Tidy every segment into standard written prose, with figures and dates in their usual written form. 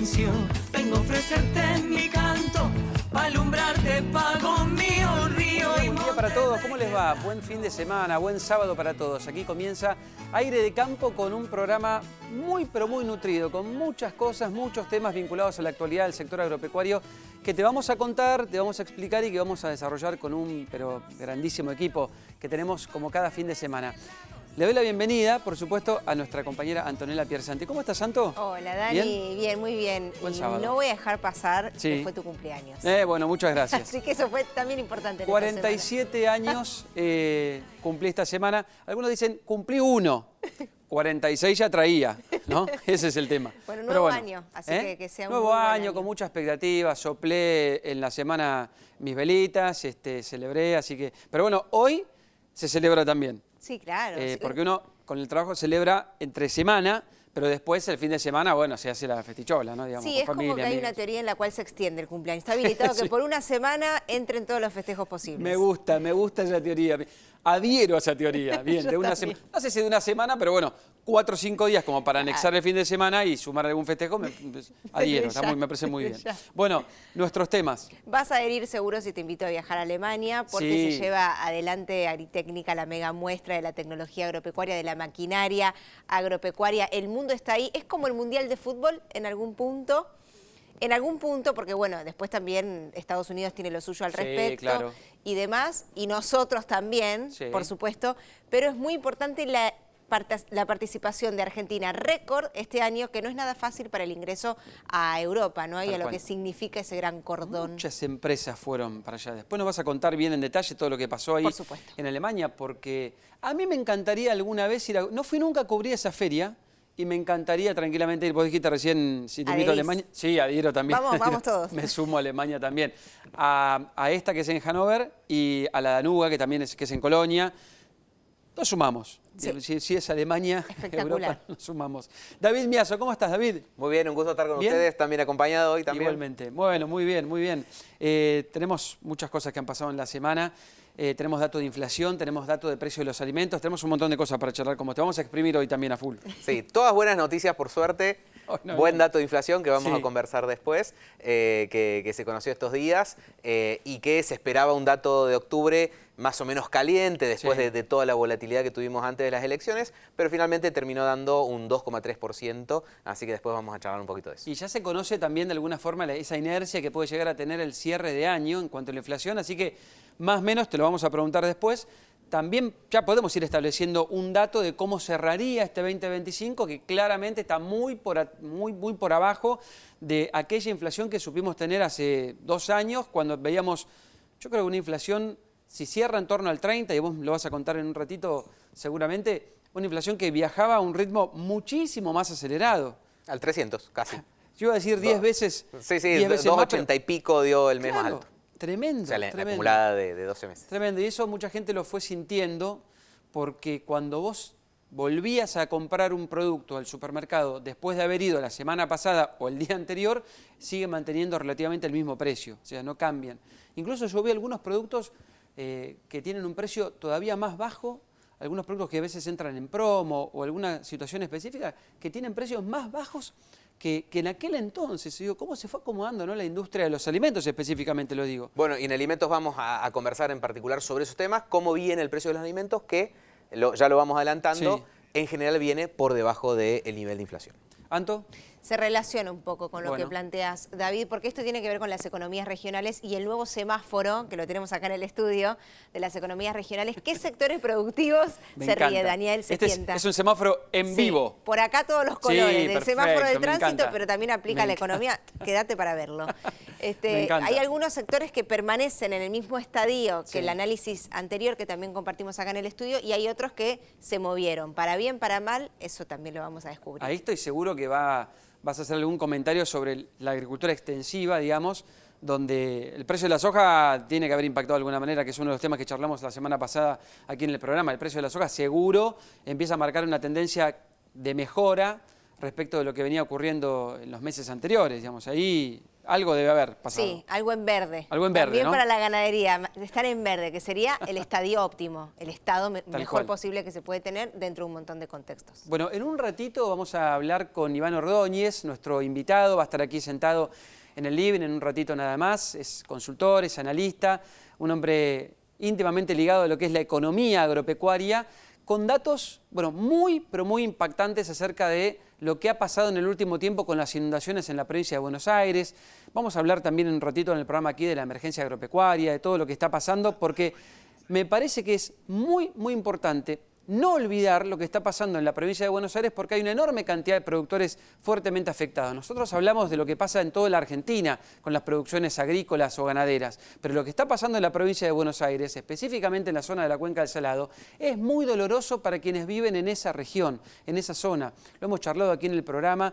silencio. Vengo a ofrecerte mi canto, para alumbrarte pago mío, río y Buen día para todos, ¿cómo les va? Buen fin de semana, buen sábado para todos. Aquí comienza Aire de Campo con un programa muy pero muy nutrido, con muchas cosas, muchos temas vinculados a la actualidad del sector agropecuario que te vamos a contar, te vamos a explicar y que vamos a desarrollar con un grandísimo equipo que tenemos como cada fin de semana. Le doy la bienvenida, por supuesto, a nuestra compañera Antonella Piersanti. ¿Cómo estás, Santo? Hola, Dani. Bien, muy bien. Buen y sábado. no voy a dejar pasar Sí. que fue tu cumpleaños. Bueno, muchas gracias. Así que eso fue también importante. en esta 47 años cumplí esta semana. Algunos dicen, cumplí uno. 46 ya traía, ¿no? Ese es el tema. Bueno, Pero nuevo año, así que sea un nuevo muy buen año, con mucha expectativa. Soplé en la semana mis velitas, celebré, así que... Pero bueno, hoy se celebra también. Sí, claro. Sí. Porque uno con el trabajo celebra entre semana, pero después el fin de semana, bueno, se hace la festichola, ¿no? Digamos, Sí, con es familia, como que hay amigos. una teoría en la cual se extiende el cumpleaños. Está habilitado Sí. que por una semana entren todos los festejos posibles. Me gusta esa teoría. Adhiero a esa teoría. Bien, de una semana. No sé si de una semana, pero bueno, 4 o 5 días como para anexar el fin de semana y sumar algún festejo, adhiero, me parece muy bien. Bueno, nuestros temas. Vas a adherir seguro si te invito a viajar a Alemania, porque Sí. se lleva adelante Agritécnica, la mega muestra de la tecnología agropecuaria, de la maquinaria agropecuaria. El mundo está ahí. Es como el Mundial de Fútbol en algún punto. En algún punto, porque bueno, después también Estados Unidos tiene lo suyo al Sí, respecto claro. y demás, y nosotros también, Sí. por supuesto, pero es muy importante la participación de Argentina, récord este año, que no es nada fácil para el ingreso a Europa, ¿no? Y Tal a lo cual. que significa ese gran cordón. Muchas empresas fueron para allá. Después nos vas a contar bien en detalle todo lo que pasó ahí Por supuesto. en Alemania, porque a mí me encantaría alguna vez ir a... No fui nunca a cubrir esa feria y me encantaría tranquilamente ir. Vos dijiste recién si te invito a ¿Adherís? Alemania. Sí, adhiero también. Vamos todos. Me sumo a Alemania también. A esta que es en Hannover y a la Danuga, que también que es en Colonia. Nos sumamos. Sí. Si es Alemania, Espectacular. Europa, nos sumamos. David Miazo, ¿cómo estás, David? Muy bien, un gusto estar con ¿Bien? ustedes, también acompañado hoy también. Igualmente. Bueno, muy bien, muy bien. Tenemos muchas cosas que han pasado en la semana. Tenemos datos de inflación, tenemos datos de precio de los alimentos, tenemos un montón de cosas para charlar como te vamos a exprimir hoy también a full. Sí, todas buenas noticias por suerte. Oh, no, Buen no. dato de inflación que vamos Sí. a conversar después, que se conoció estos días y que se esperaba un dato de octubre más o menos caliente después Sí. de toda la volatilidad que tuvimos antes de las elecciones, pero finalmente terminó dando un 2,3%, así que después vamos a charlar un poquito de eso. Y ya se conoce también de alguna forma esa inercia que puede llegar a tener el cierre de año en cuanto a la inflación, así que más o menos te lo vamos a preguntar después. También ya podemos ir estableciendo un dato de cómo cerraría este 2025, que claramente está muy por abajo de aquella inflación que supimos tener hace 2 años, cuando veíamos, yo creo que una inflación, si cierra en torno al 30, y vos lo vas a contar en un ratito seguramente, una inflación que viajaba a un ritmo muchísimo más acelerado. Al 300, casi. Yo iba a decir 10 veces. Sí, 10 veces más, 2,80 y pico dio el mes más claro, alto. Tremendo, O sea, la tremendo. acumulada de 12 meses. Tremendo, y eso mucha gente lo fue sintiendo porque cuando vos volvías a comprar un producto al supermercado después de haber ido la semana pasada o el día anterior, sigue manteniendo relativamente el mismo precio, o sea, no cambian. Incluso yo vi algunos productos que tienen un precio todavía más bajo, algunos productos que a veces entran en promo o alguna situación específica que tienen precios más bajos que en aquel entonces. Digo, ¿cómo se fue acomodando, ¿no? La industria de los alimentos específicamente, lo digo? Bueno, y en alimentos vamos a conversar en particular sobre esos temas, cómo viene el precio de los alimentos, que ya lo vamos adelantando, Sí. en general viene por debajo del nivel de inflación. ¿Anto? Se relaciona un poco con lo Bueno. que planteas, David, porque esto tiene que ver con las economías regionales y el nuevo semáforo, que lo tenemos acá en el estudio, de las economías regionales. ¿Qué sectores productivos? Me Se ríe, encanta. Daniel, se Este sienta. es un semáforo en Sí, vivo. por acá todos los colores, del perfecto, semáforo del me tránsito, encanta. pero también aplica a la economía. Quédate para verlo. Me encanta. Hay algunos sectores que permanecen en el mismo estadio que Sí. el análisis anterior que también compartimos acá en el estudio y hay otros que se movieron. Para bien, para mal, eso también lo vamos a descubrir. Ahí estoy seguro que vas a hacer algún comentario sobre la agricultura extensiva, digamos, donde el precio de la soja tiene que haber impactado de alguna manera, que es uno de los temas que charlamos la semana pasada aquí en el programa. El precio de la soja seguro empieza a marcar una tendencia de mejora respecto de lo que venía ocurriendo en los meses anteriores, digamos. Ahí algo debe haber pasado. Sí, algo en verde. Algo en verde, También ¿no? para la ganadería, estar en verde, que sería el estadio óptimo, el estado mejor cual. posible que se puede tener dentro de un montón de contextos. Bueno, en un ratito vamos a hablar con Iván Ordóñez, nuestro invitado, va a estar aquí sentado en el living en un ratito nada más, es consultor, es analista, un hombre íntimamente ligado a lo que es la economía agropecuaria, con datos, bueno, muy, pero muy impactantes acerca de lo que ha pasado en el último tiempo con las inundaciones en la provincia de Buenos Aires. Vamos a hablar también en un ratito en el programa aquí de la emergencia agropecuaria, de todo lo que está pasando, porque me parece que es muy, muy importante no olvidar lo que está pasando en la provincia de Buenos Aires porque hay una enorme cantidad de productores fuertemente afectados. Nosotros hablamos de lo que pasa en toda la Argentina con las producciones agrícolas o ganaderas, pero lo que está pasando en la provincia de Buenos Aires, específicamente en la zona de la Cuenca del Salado, es muy doloroso para quienes viven en esa región, en esa zona. Lo hemos charlado aquí en el programa,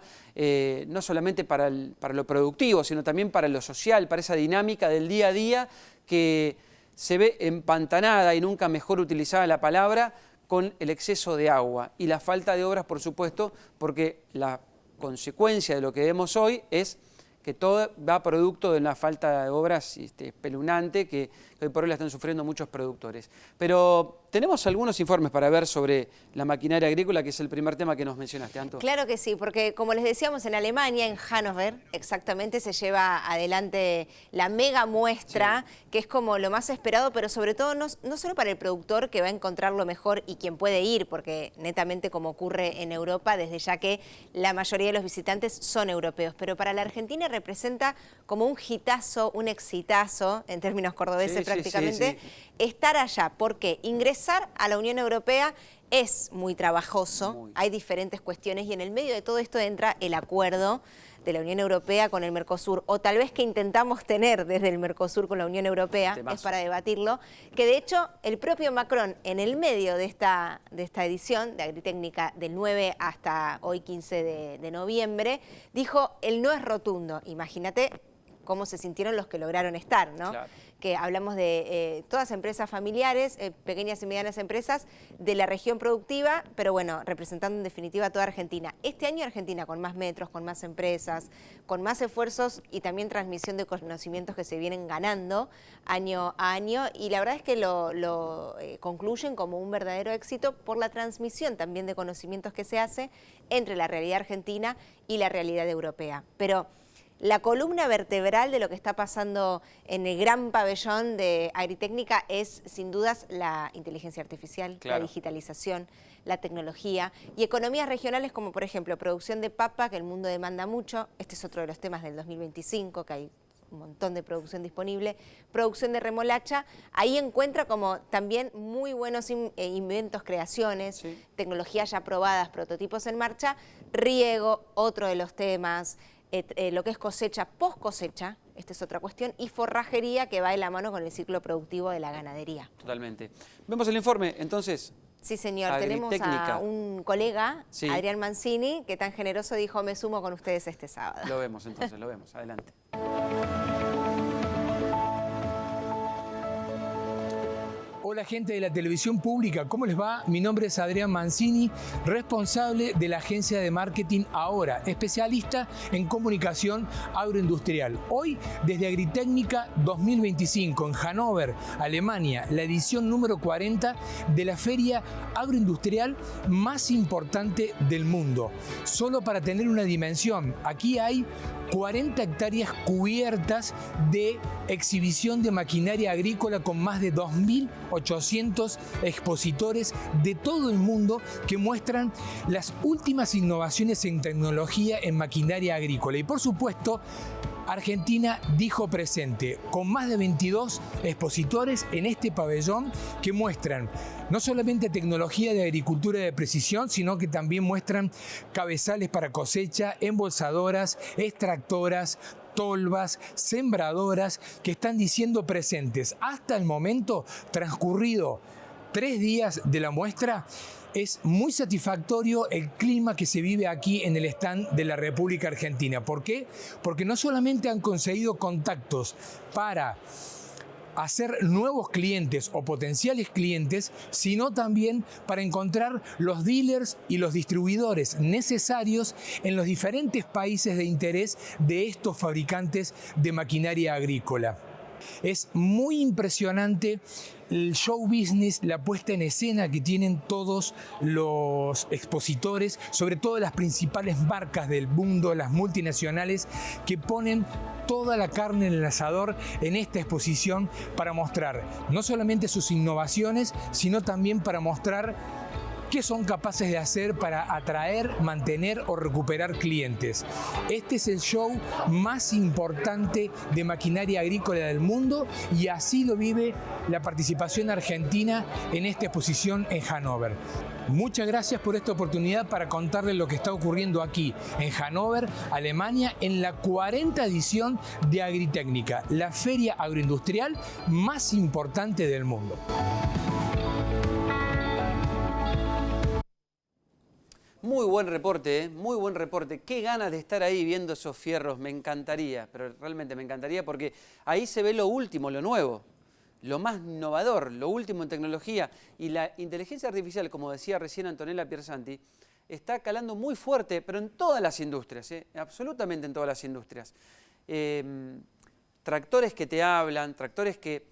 no solamente para lo productivo, sino también para lo social, para esa dinámica del día a día que se ve empantanada, y nunca mejor utilizada la palabra, con el exceso de agua y la falta de obras, por supuesto, porque la consecuencia de lo que vemos hoy es que todo va producto de una falta de obras espeluznante que hoy por hoy la están sufriendo muchos productores. Pero tenemos algunos informes para ver sobre la maquinaria agrícola, que es el primer tema que nos mencionaste, Anto. Claro que sí, porque como les decíamos, en Alemania, en Hannover, exactamente se lleva adelante la mega muestra, sí, que es como lo más esperado, pero sobre todo no solo para el productor que va a encontrar lo mejor y quien puede ir, porque netamente como ocurre en Europa, desde ya que la mayoría de los visitantes son europeos, pero para la Argentina representa como un hitazo, un exitazo, en términos cordobeses prácticamente, estar allá, porque ingresar a la Unión Europea es muy trabajoso, hay diferentes cuestiones y en el medio de todo esto entra el acuerdo de la Unión Europea con el Mercosur, o tal vez que intentamos tener desde el Mercosur con la Unión Europea, es para debatirlo, que de hecho el propio Macron en el medio de esta edición de Agritécnica del 9 hasta hoy 15 de noviembre, dijo el no es rotundo. Imagínate cómo se sintieron los que lograron estar, ¿no? Claro. Que hablamos de todas empresas familiares, pequeñas y medianas empresas de la región productiva, pero bueno, representando en definitiva a toda Argentina. Este año Argentina con más metros, con más empresas, con más esfuerzos y también transmisión de conocimientos que se vienen ganando año a año, y la verdad es que lo concluyen como un verdadero éxito por la transmisión también de conocimientos que se hace entre la realidad argentina y la realidad europea. Pero la columna vertebral de lo que está pasando en el gran pabellón de Agritécnica es, sin dudas, la inteligencia artificial, la digitalización, la tecnología y economías regionales como, por ejemplo, producción de papa, que el mundo demanda mucho. Este es otro de los temas del 2025, que hay un montón de producción disponible. Producción de remolacha, ahí encuentra como también muy buenos inventos, creaciones, tecnologías ya probadas, prototipos en marcha. Riego, otro de los temas. Lo que es cosecha, post cosecha, esta es otra cuestión, y forrajería, que va de la mano con el ciclo productivo de la ganadería. Totalmente. Vemos el informe, entonces. Sí, señor. Tenemos a un colega, Adrián Mancini, que tan generoso dijo, me sumo con ustedes este sábado. Lo vemos entonces, lo vemos. Adelante. Hola gente de la televisión pública, ¿cómo les va? Mi nombre es Adrián Mancini, responsable de la agencia de marketing Ahora, especialista en comunicación agroindustrial. Hoy, desde Agritécnica 2025 en Hannover, Alemania, la edición número 40 de la feria agroindustrial más importante del mundo. Solo para tener una dimensión, aquí hay 40 hectáreas cubiertas de exhibición de maquinaria agrícola con más de 2.800 expositores de todo el mundo que muestran las últimas innovaciones en tecnología en maquinaria agrícola. Y por supuesto, Argentina dijo presente, con más de 22 expositores en este pabellón que muestran no solamente tecnología de agricultura de precisión, sino que también muestran cabezales para cosecha, embolsadoras, extractoras, tolvas, sembradoras, que están diciendo presentes. Hasta el momento, transcurrido 3 días de la muestra, es muy satisfactorio el clima que se vive aquí en el stand de la República Argentina. ¿Por qué? Porque no solamente han conseguido contactos para hacer nuevos clientes o potenciales clientes, sino también para encontrar los dealers y los distribuidores necesarios en los diferentes países de interés de estos fabricantes de maquinaria agrícola. Es muy impresionante el show business, la puesta en escena que tienen todos los expositores, sobre todo las principales marcas del mundo, las multinacionales, que ponen toda la carne en el asador en esta exposición para mostrar no solamente sus innovaciones, sino también para mostrar qué son capaces de hacer para atraer, mantener o recuperar clientes. Este es el show más importante de maquinaria agrícola del mundo y así lo vive la participación argentina en esta exposición en Hannover. Muchas gracias por esta oportunidad para contarles lo que está ocurriendo aquí en Hannover, Alemania, en la 40ª edición de Agritécnica, la feria agroindustrial más importante del mundo. Muy buen reporte, ¿eh? Muy buen reporte. Qué ganas de estar ahí viendo esos fierros, me encantaría, pero realmente me encantaría porque ahí se ve lo último, lo nuevo, lo más innovador, lo último en tecnología. Y la inteligencia artificial, como decía recién Antonella Piersanti, está calando muy fuerte, pero en todas las industrias, absolutamente en todas las industrias. Tractores que te hablan, tractores que...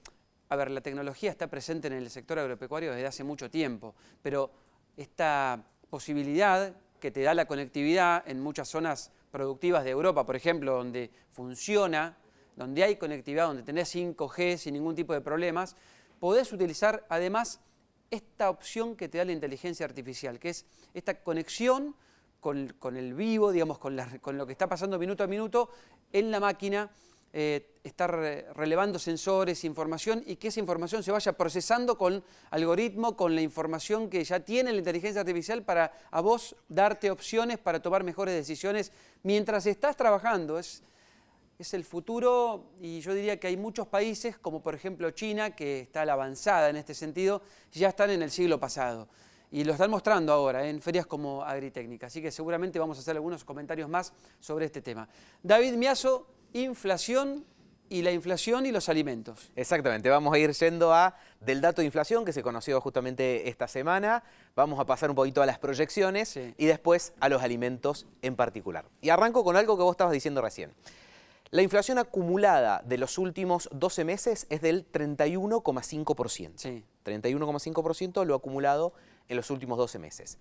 A ver, la tecnología está presente en el sector agropecuario desde hace mucho tiempo, pero esta posibilidad que te da la conectividad en muchas zonas productivas de Europa, por ejemplo, donde funciona, donde hay conectividad, donde tenés 5G sin ningún tipo de problemas, podés utilizar además esta opción que te da la inteligencia artificial, que es esta conexión con el vivo, digamos, con lo que está pasando minuto a minuto en la máquina, estar relevando sensores, información, y que esa información se vaya procesando con algoritmo, con la información que ya tiene la inteligencia artificial para a vos darte opciones para tomar mejores decisiones mientras estás trabajando. Es el futuro, y yo diría que hay muchos países, como por ejemplo China, que está a la avanzada en este sentido, ya están en el siglo pasado. Y lo están mostrando ahora en ferias como Agritécnica. Así que seguramente vamos a hacer algunos comentarios más sobre este tema. David Miazo, inflación y la inflación y los alimentos. Exactamente, vamos a ir yendo del dato de inflación que se conoció justamente esta semana, vamos a pasar un poquito a las proyecciones Sí. y después a los alimentos en particular. Y arranco con algo que vos estabas diciendo recién. La inflación acumulada de los últimos 12 meses es del 31,5%. Sí. 31,5% lo acumulado en los últimos 12 meses.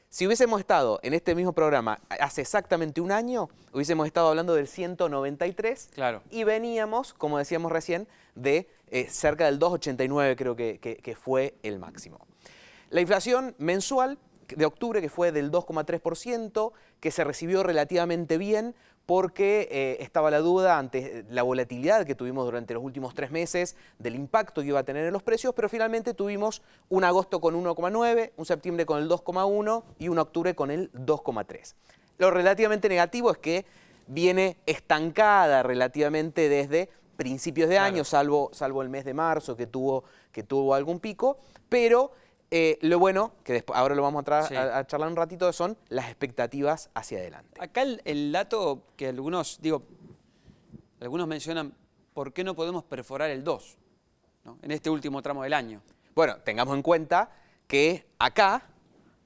Si hubiésemos estado en este mismo programa hace exactamente un año, hubiésemos estado hablando del 193 Claro. y veníamos, como decíamos recién, de cerca del 2,89 creo que fue el máximo. La inflación mensual de octubre, que fue del 2,3%, que se recibió relativamente bien porque estaba la duda ante la volatilidad que tuvimos durante los últimos 3 meses, del impacto que iba a tener en los precios, pero finalmente tuvimos un agosto con 1,9, un septiembre con el 2,1 y un octubre con el 2,3. Lo relativamente negativo es que viene estancada relativamente desde principios de año, salvo el mes de marzo que tuvo algún pico, pero lo bueno, que después, ahora lo vamos a charlar un ratito, son las expectativas hacia adelante. Acá el dato que algunos mencionan, ¿por qué no podemos perforar el 2? ¿No? En este último tramo del año. Bueno, tengamos en cuenta que acá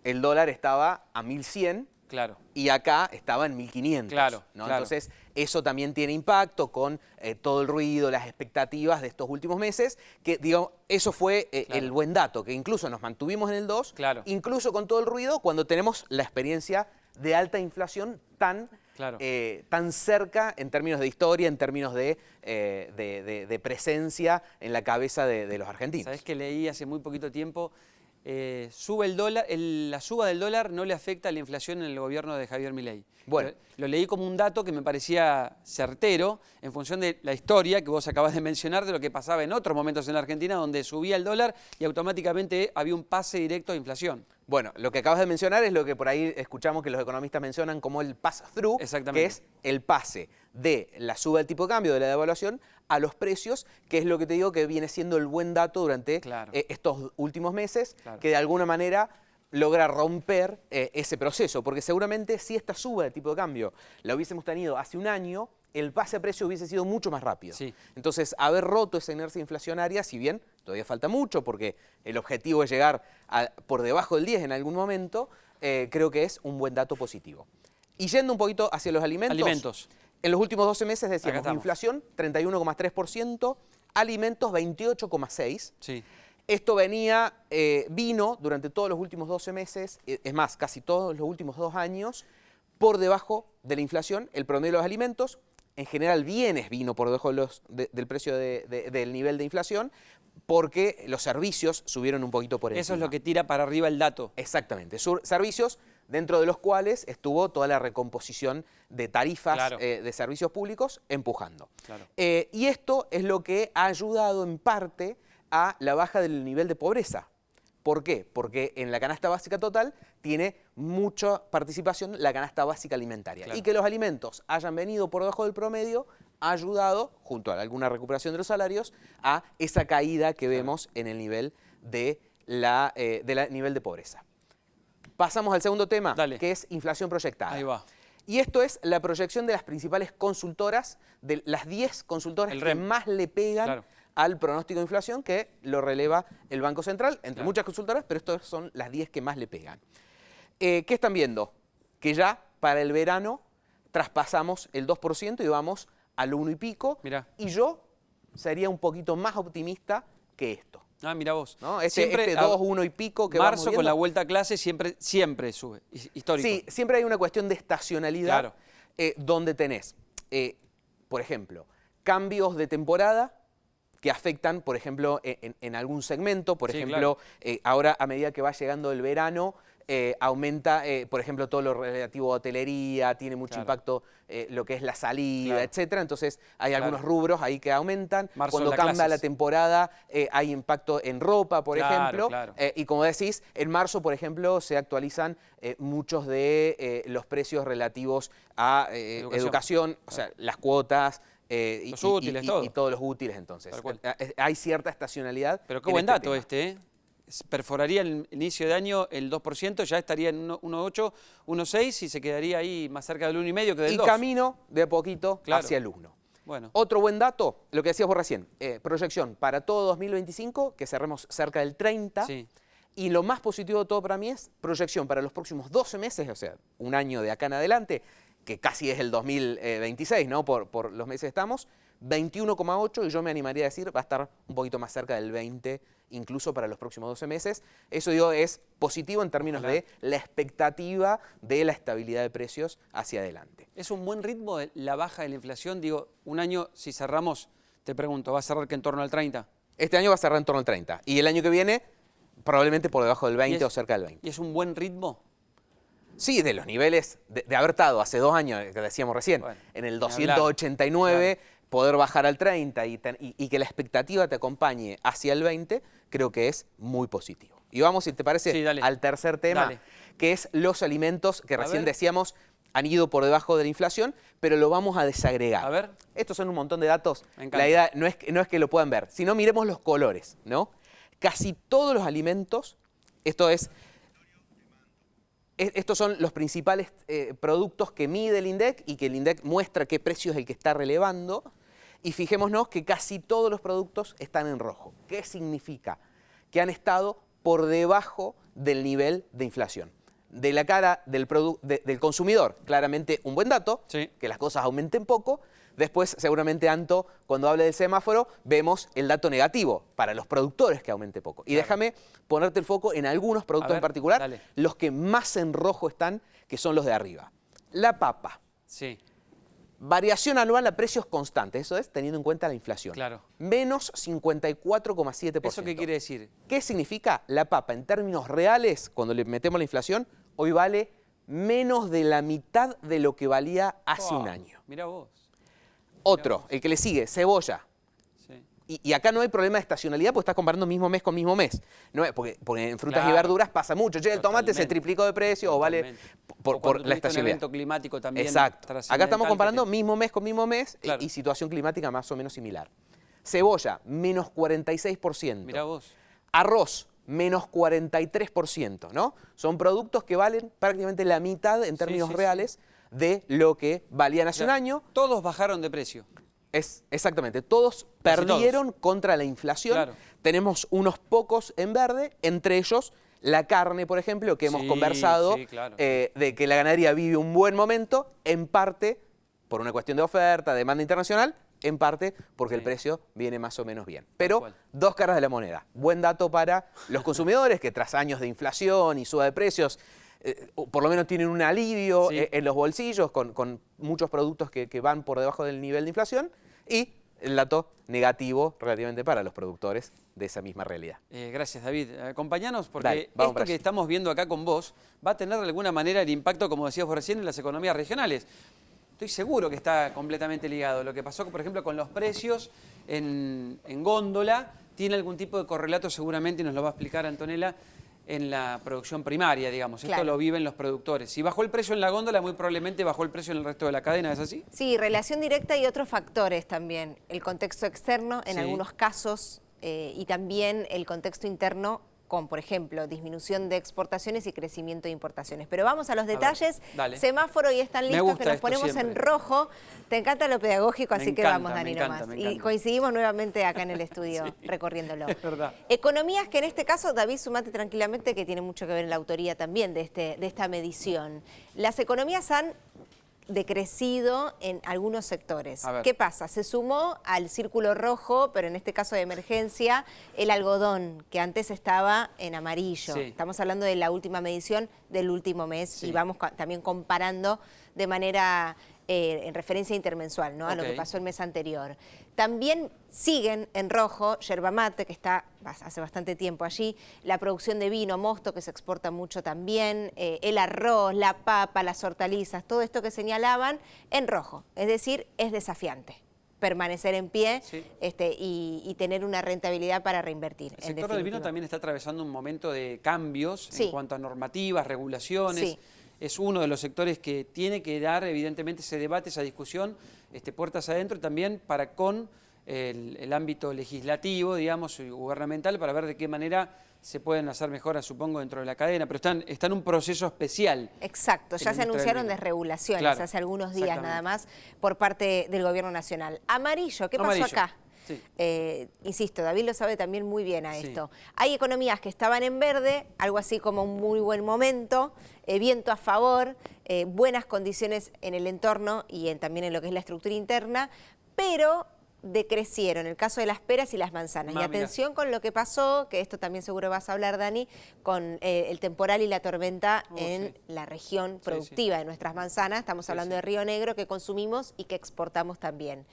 el dólar estaba a 1.100 Claro. y acá estaba en 1.500. Claro, ¿no? claro. Entonces, eso también tiene impacto con todo el ruido, las expectativas de estos últimos meses, que digamos, eso fue el buen dato, que incluso nos mantuvimos en el 2, Claro. incluso con todo el ruido, cuando tenemos la experiencia de alta inflación tan cerca en términos de historia, en términos de presencia en la cabeza de los argentinos. ¿Sabés que leí hace muy poquito tiempo? Sube el dólar, la suba del dólar no le afecta a la inflación en el gobierno de Javier Milei. Bueno. Lo leí como un dato que me parecía certero en función de la historia que vos acabás de mencionar de lo que pasaba en otros momentos en la Argentina donde subía el dólar y automáticamente había un pase directo a inflación. Bueno, lo que acabas de mencionar es lo que por ahí escuchamos que los economistas mencionan como el pass-through, que es el pase de la suba del tipo de cambio, de la devaluación, a los precios, que es lo que te digo que viene siendo el buen dato durante estos últimos meses, que de alguna manera logra romper ese proceso, porque seguramente si esta suba de tipo de cambio la hubiésemos tenido hace un año, el pase a precio hubiese sido mucho más rápido. Sí. Entonces, haber roto esa inercia inflacionaria, si bien todavía falta mucho, porque el objetivo es llegar por debajo del 10 en algún momento, creo que es un buen dato positivo. Y yendo un poquito hacia los alimentos. En los últimos 12 meses decíamos, inflación 31,3%, alimentos 28,6%. Sí. Esto vino durante todos los últimos 12 meses, es más, casi todos los últimos 2 años, por debajo de la inflación. El promedio de los alimentos, en general bienes vino por debajo del precio del nivel de inflación, porque los servicios subieron un poquito por encima. Eso es lo que tira para arriba el dato. Exactamente, servicios dentro de los cuales estuvo toda la recomposición de tarifas de servicios públicos empujando. Claro. Y esto es lo que ha ayudado en parte a la baja del nivel de pobreza. ¿Por qué? Porque en la canasta básica total tiene mucha participación la canasta básica alimentaria. Claro. Y que los alimentos hayan venido por debajo del promedio ha ayudado, junto a alguna recuperación de los salarios, a esa caída que vemos en el nivel de nivel de pobreza. Pasamos al segundo tema, que es inflación proyectada. Ahí va. Y esto es la proyección de las principales consultoras, de las 10 consultoras que más le pegan al pronóstico de inflación, que lo releva el Banco Central, entre muchas consultoras, pero estas son las 10 que más le pegan. ¿Qué están viendo? Que ya para el verano traspasamos el 2% y vamos al 1 y pico. Mirá. Y yo sería un poquito más optimista que esto. Ah, mira vos. ¿No? Este 2, 1 y pico que marzo vamos con la vuelta a clase siempre sube, histórico. Sí, siempre hay una cuestión de estacionalidad donde tenés, por ejemplo, cambios de temporada que afectan, por ejemplo, en algún segmento. Por ejemplo, ahora a medida que va llegando el verano, aumenta, por ejemplo, todo lo relativo a hotelería, tiene mucho impacto lo que es la salida, etcétera. Entonces, hay algunos rubros ahí que aumentan. Cuando cambia la temporada, hay impacto en ropa, por ejemplo. Y como decís, en marzo, por ejemplo, se actualizan muchos de los precios relativos a educación, o sea, las cuotas, los útiles, y todos los útiles. Entonces, hay cierta estacionalidad. Pero qué buen dato este, ¿eh? Perforaría el inicio de año el 2%, ya estaría en 1,8, 1,6 y se quedaría ahí más cerca del 1,5 que del 2. Y camino de a poquito hacia el 1. Bueno. Otro buen dato, lo que decías vos recién, proyección para todo 2025, que cerremos cerca del 30. Sí. Y lo más positivo de todo para mí es proyección para los próximos 12 meses, o sea, un año de acá en adelante, que casi es el 2026, ¿no? Por los meses estamos, 21,8, y yo me animaría a decir va a estar un poquito más cerca del 20, incluso para los próximos 12 meses. Eso, digo, es positivo en términos de la expectativa de la estabilidad de precios hacia adelante. ¿Es un buen ritmo la baja de la inflación? Digo, un año, si cerramos, te pregunto, ¿va a cerrar que en torno al 30? Este año va a cerrar en torno al 30, y el año que viene probablemente por debajo del 20 o cerca del 20. ¿Y es un buen ritmo? Sí, de los niveles de haber estado hace 2 años, que decíamos recién, en el 289, poder bajar al 30 y que la expectativa te acompañe hacia el 20, creo que es muy positivo. Y vamos, si te parece, al tercer tema, que es los alimentos que recién decíamos han ido por debajo de la inflación, pero lo vamos a desagregar. A ver. Estos son un montón de datos. La idea no es que lo puedan ver, sino miremos los colores, ¿no? Casi todos los alimentos, estos son los principales productos que mide el INDEC y que el INDEC muestra qué precio es el que está relevando. Y fijémonos que casi todos los productos están en rojo. ¿Qué significa? Que han estado por debajo del nivel de inflación. De la cara del consumidor, claramente un buen dato, que las cosas aumenten poco. Después, seguramente, Anto, cuando hable del semáforo, vemos el dato negativo para los productores, que aumente poco. Y déjame ponerte el foco en algunos productos en particular, los que más en rojo están, que son los de arriba. La papa. Sí. Variación anual a precios constantes, eso es teniendo en cuenta la inflación. Claro. Menos 54,7%. ¿Eso qué quiere decir? ¿Qué significa? La papa, en términos reales, cuando le metemos la inflación, hoy vale menos de la mitad de lo que valía hace un año. Mirá vos. Otro, el que le sigue, cebolla. Sí. Y acá no hay problema de estacionalidad porque estás comparando mismo mes con mismo mes. No es porque en frutas y verduras pasa mucho. Che, el tomate se triplicó de precio o vale por la estacionalidad. Un evento climático también. Exacto. Acá estamos comparando mismo mes con mismo mes y situación climática más o menos similar. Cebolla, menos 46%. Mirá vos. Arroz, menos 43%, ¿no? Son productos que valen prácticamente la mitad en términos reales de lo que valían hace un año. Todos bajaron de precio. Exactamente, todos perdieron contra la inflación. Claro. Tenemos unos pocos en verde, entre ellos la carne, por ejemplo, que hemos conversado, claro. De que la ganadería vive un buen momento, en parte por una cuestión de oferta, demanda internacional, en parte porque el precio viene más o menos bien. Pero dos caras de la moneda. Buen dato para los consumidores que tras años de inflación y suba de precios, por lo menos tienen un alivio en los bolsillos con muchos productos que van por debajo del nivel de inflación, y el dato negativo relativamente para los productores de esa misma realidad. Gracias, David. Acompáñanos porque Dale, vamos esto que estamos viendo acá con vos va a tener de alguna manera el impacto, como decías vos recién, en las economías regionales. Estoy seguro que está completamente ligado. Lo que pasó, por ejemplo, con los precios en góndola tiene algún tipo de correlato seguramente, y nos lo va a explicar Antonella, en la producción primaria, digamos. Esto lo viven los productores. Si bajó el precio en la góndola, muy probablemente bajó el precio en el resto de la cadena, ¿es así? Sí, relación directa y otros factores también. El contexto externo en algunos casos y también el contexto interno con, por ejemplo, disminución de exportaciones y crecimiento de importaciones. Pero vamos a los detalles. Semáforo, y están listos, que nos ponemos en rojo. Te encanta lo pedagógico, así que vamos, Dani, nomás. Y coincidimos nuevamente acá en el estudio recorriéndolo. Es verdad. Economías que en este caso, David, sumate tranquilamente, que tiene mucho que ver en la autoría también de esta medición. Las economías han decrecido en algunos sectores. ¿Qué pasa? Se sumó al círculo rojo, pero en este caso de emergencia, el algodón, que antes estaba en amarillo. Estamos hablando de la última medición del último mes y vamos también comparando de manera en referencia intermensual, ¿no? A lo que pasó el mes anterior. También siguen en rojo yerba mate, que está hace bastante tiempo allí, la producción de vino, mosto, que se exporta mucho también, el arroz, la papa, las hortalizas, todo esto que señalaban en rojo. Es decir, es desafiante permanecer en pie y tener una rentabilidad para reinvertir. El sector del vino también está atravesando un momento de cambios en cuanto a normativas, regulaciones. Es uno de los sectores que tiene que dar, evidentemente, ese debate, esa discusión, puertas adentro, también para con el ámbito legislativo, digamos, y gubernamental, para ver de qué manera se pueden hacer mejoras, supongo, dentro de la cadena, pero están en un proceso especial. Exacto, ya se anunciaron desregulaciones hace algunos días nada más por parte del Gobierno Nacional. Amarillo, ¿qué pasó acá? Insisto, David lo sabe también muy bien a esto. Hay economías que estaban en verde, algo así como un muy buen momento, viento a favor, buenas condiciones en el entorno y también en lo que es la estructura interna, pero decrecieron, el caso de las peras y las manzanas. Y atención con lo que pasó, que esto también seguro vas a hablar, Dani, con el temporal y la tormenta en la región productiva de nuestras manzanas. Estamos hablando de Río Negro, que consumimos y que exportamos también.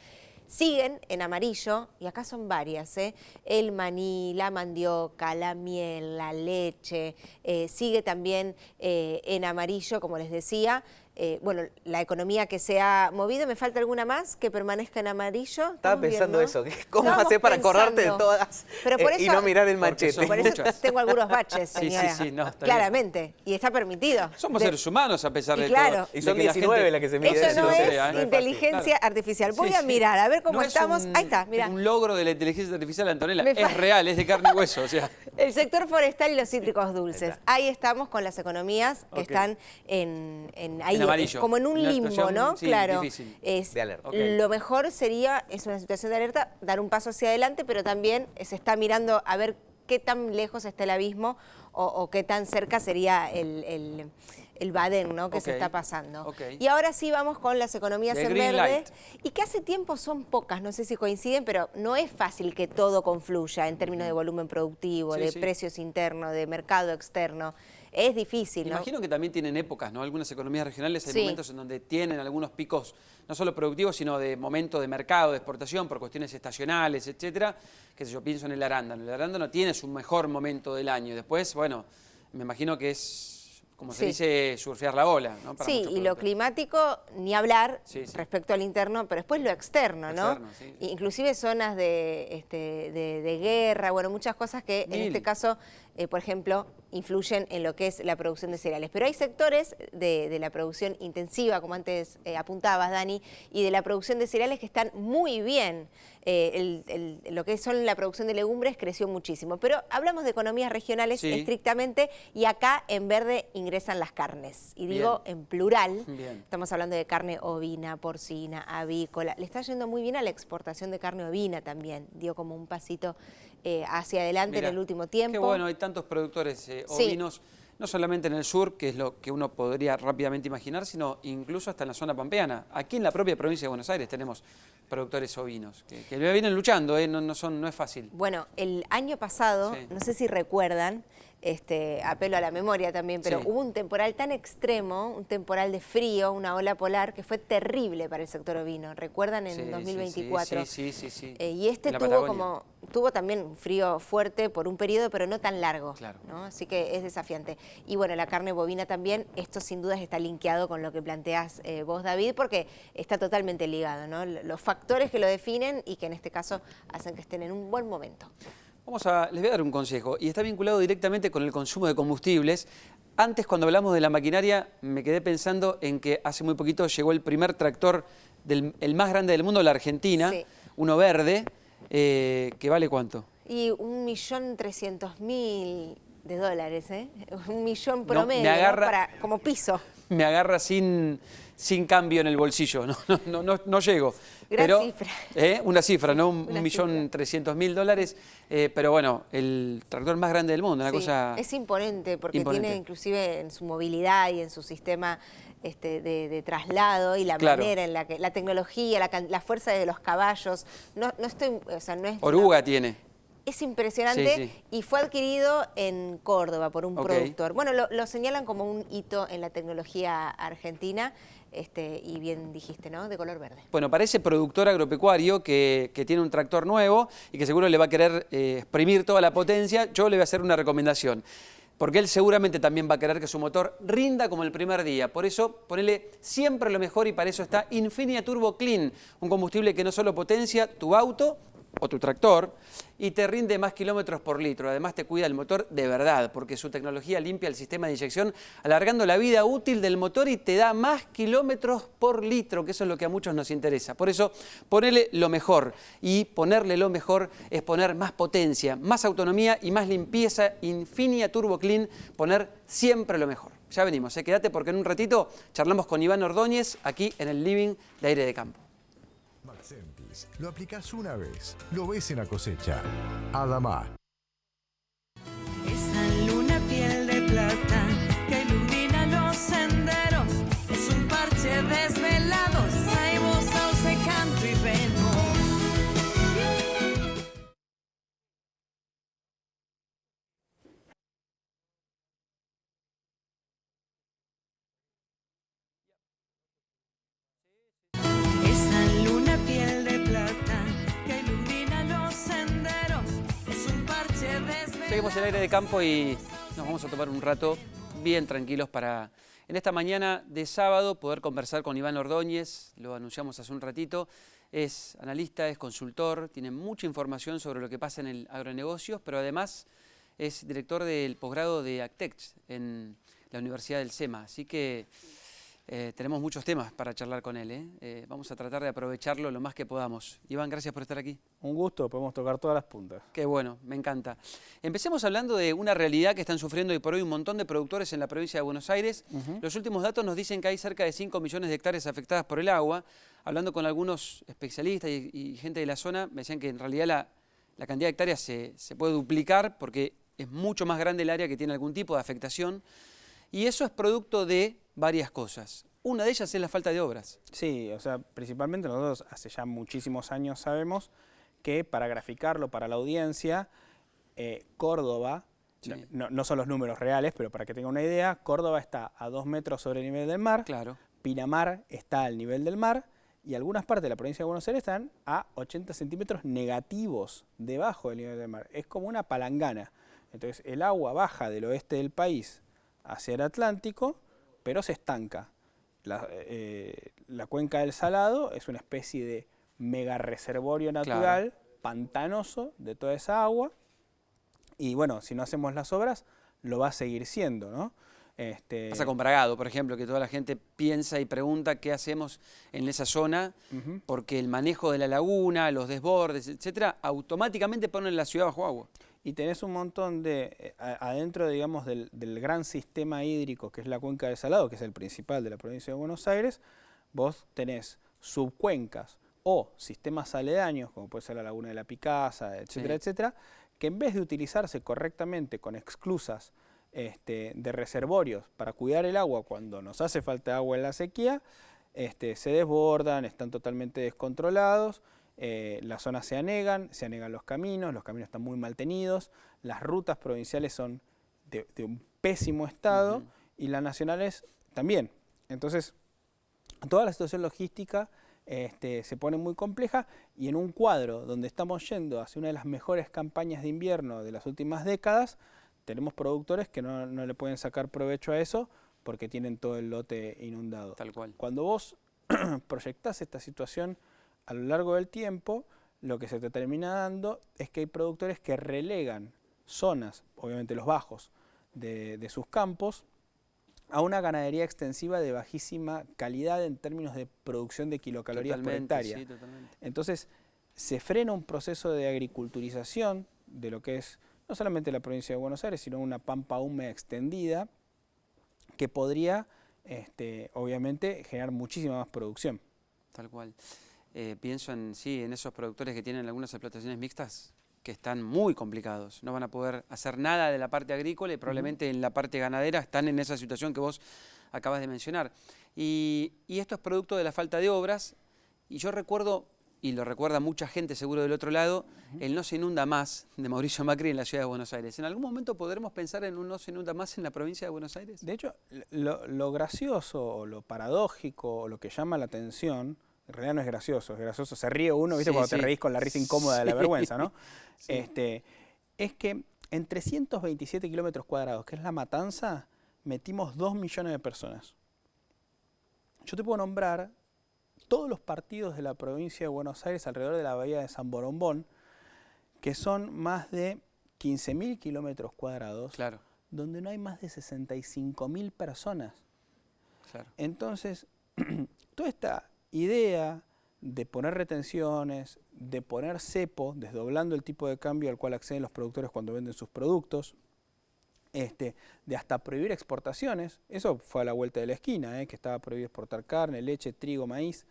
Siguen en amarillo, y acá son varias, el maní, la mandioca, la miel, la leche, sigue también en amarillo, como les decía. Bueno, la economía que se ha movido, ¿me falta alguna más que permanezca en amarillo? Estaba pensando eso, ¿cómo hacer para acordarte de todas y no mirar el machete? Por eso tengo algunos baches, señora. Claramente, y está permitido. Somos seres humanos a pesar de todo. Y son 19 las que se miden. Eso no es inteligencia artificial. Voy a mirar, a ver cómo estamos. Ahí está, mira. Un logro de la inteligencia artificial, Antonella. Es real, es de carne y hueso. O sea. El sector forestal y los cítricos dulces. Ahí estamos con las economías que están ahí, amarillo, como en un limbo, ¿no? Claro. De alerta. Lo mejor sería, es una situación de alerta, dar un paso hacia adelante, pero también se está mirando a ver qué tan lejos está el abismo o qué tan cerca sería el badén, ¿no? Que se está pasando. Y ahora sí vamos con las economías en verde, y que hace tiempo son pocas, no sé si coinciden, pero no es fácil que todo confluya en términos de volumen productivo, de precios internos, de mercado externo. Es difícil, ¿no? Imagino que también tienen épocas, ¿no? Algunas economías regionales hay momentos en donde tienen algunos picos, no solo productivos, sino de momento de mercado, de exportación, por cuestiones estacionales, etcétera. Que yo pienso en el arándano. El arándano tiene su mejor momento del año. Después, bueno, me imagino que es, como se dice, surfear la ola, ¿no? Para y lo climático, ni hablar respecto al interno, pero después lo externo, ¿no? Inclusive zonas de guerra, bueno, muchas cosas que en este caso por ejemplo, influyen en lo que es la producción de cereales. Pero hay sectores de la producción intensiva, como antes apuntabas, Dani, y de la producción de cereales que están muy bien. Lo que son la producción de legumbres creció muchísimo. Pero hablamos de economías regionales estrictamente, y acá en verde ingresan las carnes. Y digo en plural, estamos hablando de carne ovina, porcina, avícola. Le está yendo muy bien a la exportación de carne ovina también. Dio como un pasito hacia adelante en el último tiempo. Qué bueno, hay tantos productores ovinos, no solamente en el sur, que es lo que uno podría rápidamente imaginar, sino incluso hasta en la zona pampeana. Aquí en la propia provincia de Buenos Aires tenemos productores ovinos, que vienen luchando, no es fácil. Bueno, el año pasado, no sé si recuerdan, apelo a la memoria también, pero hubo un temporal tan extremo, un temporal de frío, una ola polar, que fue terrible para el sector ovino. ¿Recuerdan en 2024? Sí. Y tuvo también un frío fuerte por un periodo, pero no tan largo, ¿no? Así que es desafiante. Y bueno, la carne bovina también, esto sin dudas está linkeado con lo que planteás vos, David, porque está totalmente ligado, ¿no? Los factores que lo definen y que en este caso hacen que estén en un buen momento. Les voy a dar un consejo, y está vinculado directamente con el consumo de combustibles. Antes, cuando hablamos de la maquinaria, me quedé pensando en que hace muy poquito llegó el primer tractor, el más grande del mundo, la Argentina, uno verde, que ¿vale cuánto? Y $1.300.000 de dólares, ¿eh? Un millón promedio, me agarra, ¿no? Como piso. Me agarra sin cambio en el bolsillo, no llego. Gran cifra. Una cifra, ¿no? $1.300.000, pero bueno, el tractor más grande del mundo, una cosa es imponente, porque tiene inclusive en su movilidad y en su sistema de traslado y la manera en la que, la tecnología, la fuerza de los caballos, no es oruga tiene. Es impresionante y fue adquirido en Córdoba por un productor. Bueno, lo señalan como un hito en la tecnología argentina, y bien dijiste, ¿no? De color verde. Bueno, para ese productor agropecuario que tiene un tractor nuevo y que seguro le va a querer exprimir toda la potencia, yo le voy a hacer una recomendación. Porque él seguramente también va a querer que su motor rinda como el primer día. Por eso, ponele siempre lo mejor, y para eso está Infinia Turbo Clean, un combustible que no solo potencia tu auto o tu tractor y te rinde más kilómetros por litro. Además te cuida el motor de verdad, porque su tecnología limpia el sistema de inyección, alargando la vida útil del motor y te da más kilómetros por litro, que eso es lo que a muchos nos interesa. Por eso, ponele lo mejor, y ponerle lo mejor es poner más potencia, más autonomía y más limpieza. Infinia Turbo Clean, poner siempre lo mejor. Ya venimos, quédate, porque en un ratito charlamos con Iván Ordóñez aquí en el Living de Aire de Campo. Maxentis, lo aplicás una vez, lo ves en la cosecha. Adamar. Esa luna piel de plata que ilumina los senderos es un parche desvelado, saibo, sauce, canto y remo. Esa luna piel de plata que ilumina los senderos es un parche desvelado. Seguimos en Aire de Campo y nos vamos a tomar un rato bien tranquilos para, en esta mañana de sábado, poder conversar con Iván Ordóñez. Lo anunciamos hace un ratito. Es analista, es consultor, tiene mucha información sobre lo que pasa en el agronegocios, pero además es director del posgrado de Actech en la Universidad del SEMA. Así que tenemos muchos temas para charlar con él. Vamos a tratar de aprovecharlo lo más que podamos. Iván, gracias por estar aquí. Un gusto, podemos tocar todas las puntas. Qué bueno, me encanta. Empecemos hablando de una realidad que están sufriendo hoy por hoy un montón de productores en la provincia de Buenos Aires. Los últimos datos nos dicen que hay cerca de 5 millones de hectáreas afectadas por el agua. Hablando con algunos especialistas y gente de la zona, me decían que en realidad la cantidad de hectáreas se puede duplicar, porque es mucho más grande el área que tiene algún tipo de afectación. Y eso es producto de varias cosas. Una de ellas es la falta de obras. Sí, o sea, principalmente nosotros hace ya muchísimos años sabemos que, para graficarlo para la audiencia, Córdoba, no son los números reales, pero para que tenga una idea, Córdoba está a 2 metros sobre el nivel del mar, Pinamar está al nivel del mar, y algunas partes de la provincia de Buenos Aires están a 80 centímetros negativos debajo del nivel del mar. Es como una palangana. Entonces el agua baja del oeste del país hacia el Atlántico, pero se estanca. La cuenca del Salado es una especie de mega reservorio natural, pantanoso, de toda esa agua, Y bueno, si no hacemos las obras, lo va a seguir siendo, ¿no? Pasa con Bragado, por ejemplo, que toda la gente piensa y pregunta qué hacemos en esa zona, porque el manejo de la laguna, los desbordes, etcétera, automáticamente ponen la ciudad bajo agua. Y tenés un montón de, adentro, digamos, del gran sistema hídrico que es la cuenca del Salado, que es el principal de la provincia de Buenos Aires, vos tenés subcuencas o sistemas aledaños, como puede ser la laguna de la Picasa, etcétera, etcétera, que en vez de utilizarse correctamente con esclusas de reservorios para cuidar el agua cuando nos hace falta agua en la sequía, se desbordan, están totalmente descontrolados, las zonas se anegan los caminos están muy mal tenidos, las rutas provinciales son de un pésimo estado y las nacionales también. Entonces, toda la situación logística se pone muy compleja, y en un cuadro donde estamos yendo hacia una de las mejores campañas de invierno de las últimas décadas, tenemos productores que no le pueden sacar provecho a eso porque tienen todo el lote inundado. Tal cual. Cuando vos proyectás esta situación a lo largo del tiempo, lo que se te termina dando es que hay productores que relegan zonas, obviamente los bajos, de sus campos, a una ganadería extensiva de bajísima calidad en términos de producción de kilocalorías por hectárea. Sí, totalmente. Entonces, se frena un proceso de agriculturización de lo que es no solamente la provincia de Buenos Aires, sino una pampa húmeda extendida que podría, obviamente, generar muchísima más producción. Tal cual. Pienso en esos productores que tienen algunas explotaciones mixtas que están muy complicados. No van a poder hacer nada de la parte agrícola y probablemente en la parte ganadera están en esa situación que vos acabas de mencionar. Y esto es producto de la falta de obras. Y yo recuerdo, y lo recuerda mucha gente seguro del otro lado, el No se inunda más de Mauricio Macri en la ciudad de Buenos Aires. ¿En algún momento podremos pensar en un No se inunda más en la provincia de Buenos Aires? De hecho, lo gracioso o lo paradójico o lo que llama la atención, en realidad no es gracioso, se ríe uno, ¿viste? Cuando te reís con la risa incómoda de la vergüenza, ¿no? Es que en 327 kilómetros cuadrados, que es La Matanza, metimos 2 millones de personas. Yo te puedo nombrar todos los partidos de la provincia de Buenos Aires alrededor de la bahía de San Borombón, que son más de 15.000 kilómetros cuadrados, Claro. donde no hay más de 65.000 personas. Claro. Entonces, toda esta idea de poner retenciones, de poner cepo, desdoblando el tipo de cambio al cual acceden los productores cuando venden sus productos, de hasta prohibir exportaciones, eso fue a la vuelta de la esquina, que estaba prohibido exportar carne, leche, trigo, maíz.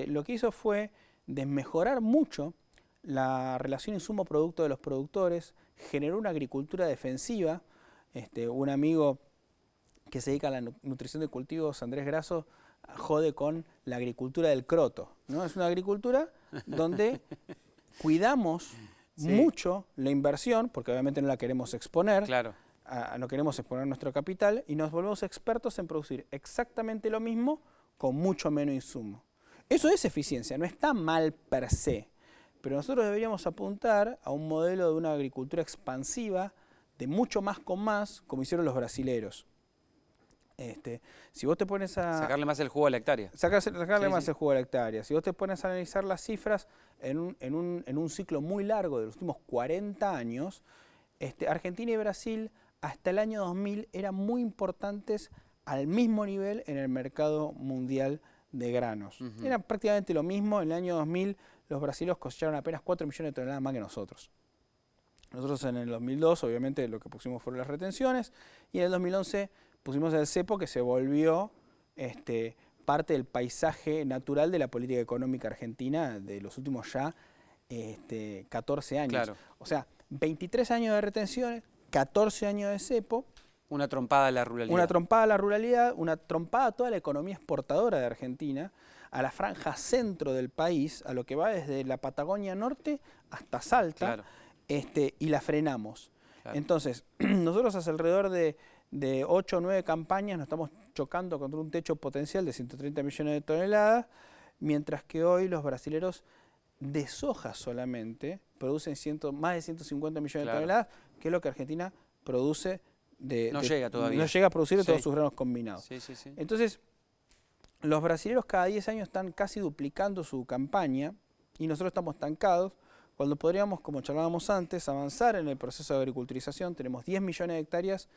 Lo que hizo fue desmejorar mucho la relación insumo-producto de los productores, generó una agricultura defensiva. Un amigo que se dedica a la nutrición de cultivos, Andrés Grasso, jode con la agricultura del croto, ¿no? Es una agricultura donde cuidamos mucho la inversión, porque obviamente no la queremos exponer, Claro. no queremos exponer nuestro capital, y nos volvemos expertos en producir exactamente lo mismo con mucho menos insumo. Eso es eficiencia, no está mal per se, pero nosotros deberíamos apuntar a un modelo de una agricultura expansiva, de mucho más con más, como hicieron los brasileros. Si vos te pones a... Sacarle más el jugo a la hectárea. Sacarle más el jugo a la hectárea. Si vos te pones a analizar las cifras en un ciclo muy largo de los últimos 40 años, Argentina y Brasil hasta el año 2000 eran muy importantes al mismo nivel en el mercado mundial de granos. Era prácticamente lo mismo. En el año 2000 los brasileños cosecharon apenas 4 millones de toneladas más que nosotros. Nosotros en el 2002 obviamente lo que pusimos fueron las retenciones, y en el 2011 pusimos el cepo, que se volvió parte del paisaje natural de la política económica argentina de los últimos ya 14 años. Claro. O sea, 23 años de retenciones, 14 años de cepo. Una trompada a la ruralidad. Una trompada a la ruralidad, una trompada a toda la economía exportadora de Argentina, a la franja centro del país, a lo que va desde la Patagonia Norte hasta Salta, Claro. Y la frenamos. Claro. Entonces, nosotros hace alrededor de 8 o 9 campañas nos estamos chocando contra un techo potencial de 130 millones de toneladas, mientras que hoy los brasileros de soja solamente producen más de 150 millones de toneladas, que es lo que Argentina produce No llega todavía. No llega a producir de Sí. todos sus granos combinados. Sí, sí, sí. Entonces, los brasileños cada 10 años están casi duplicando su campaña, y nosotros estamos estancados. cuando podríamos, como charlábamos antes, avanzar en el proceso de agriculturización. Tenemos 10 millones de hectáreas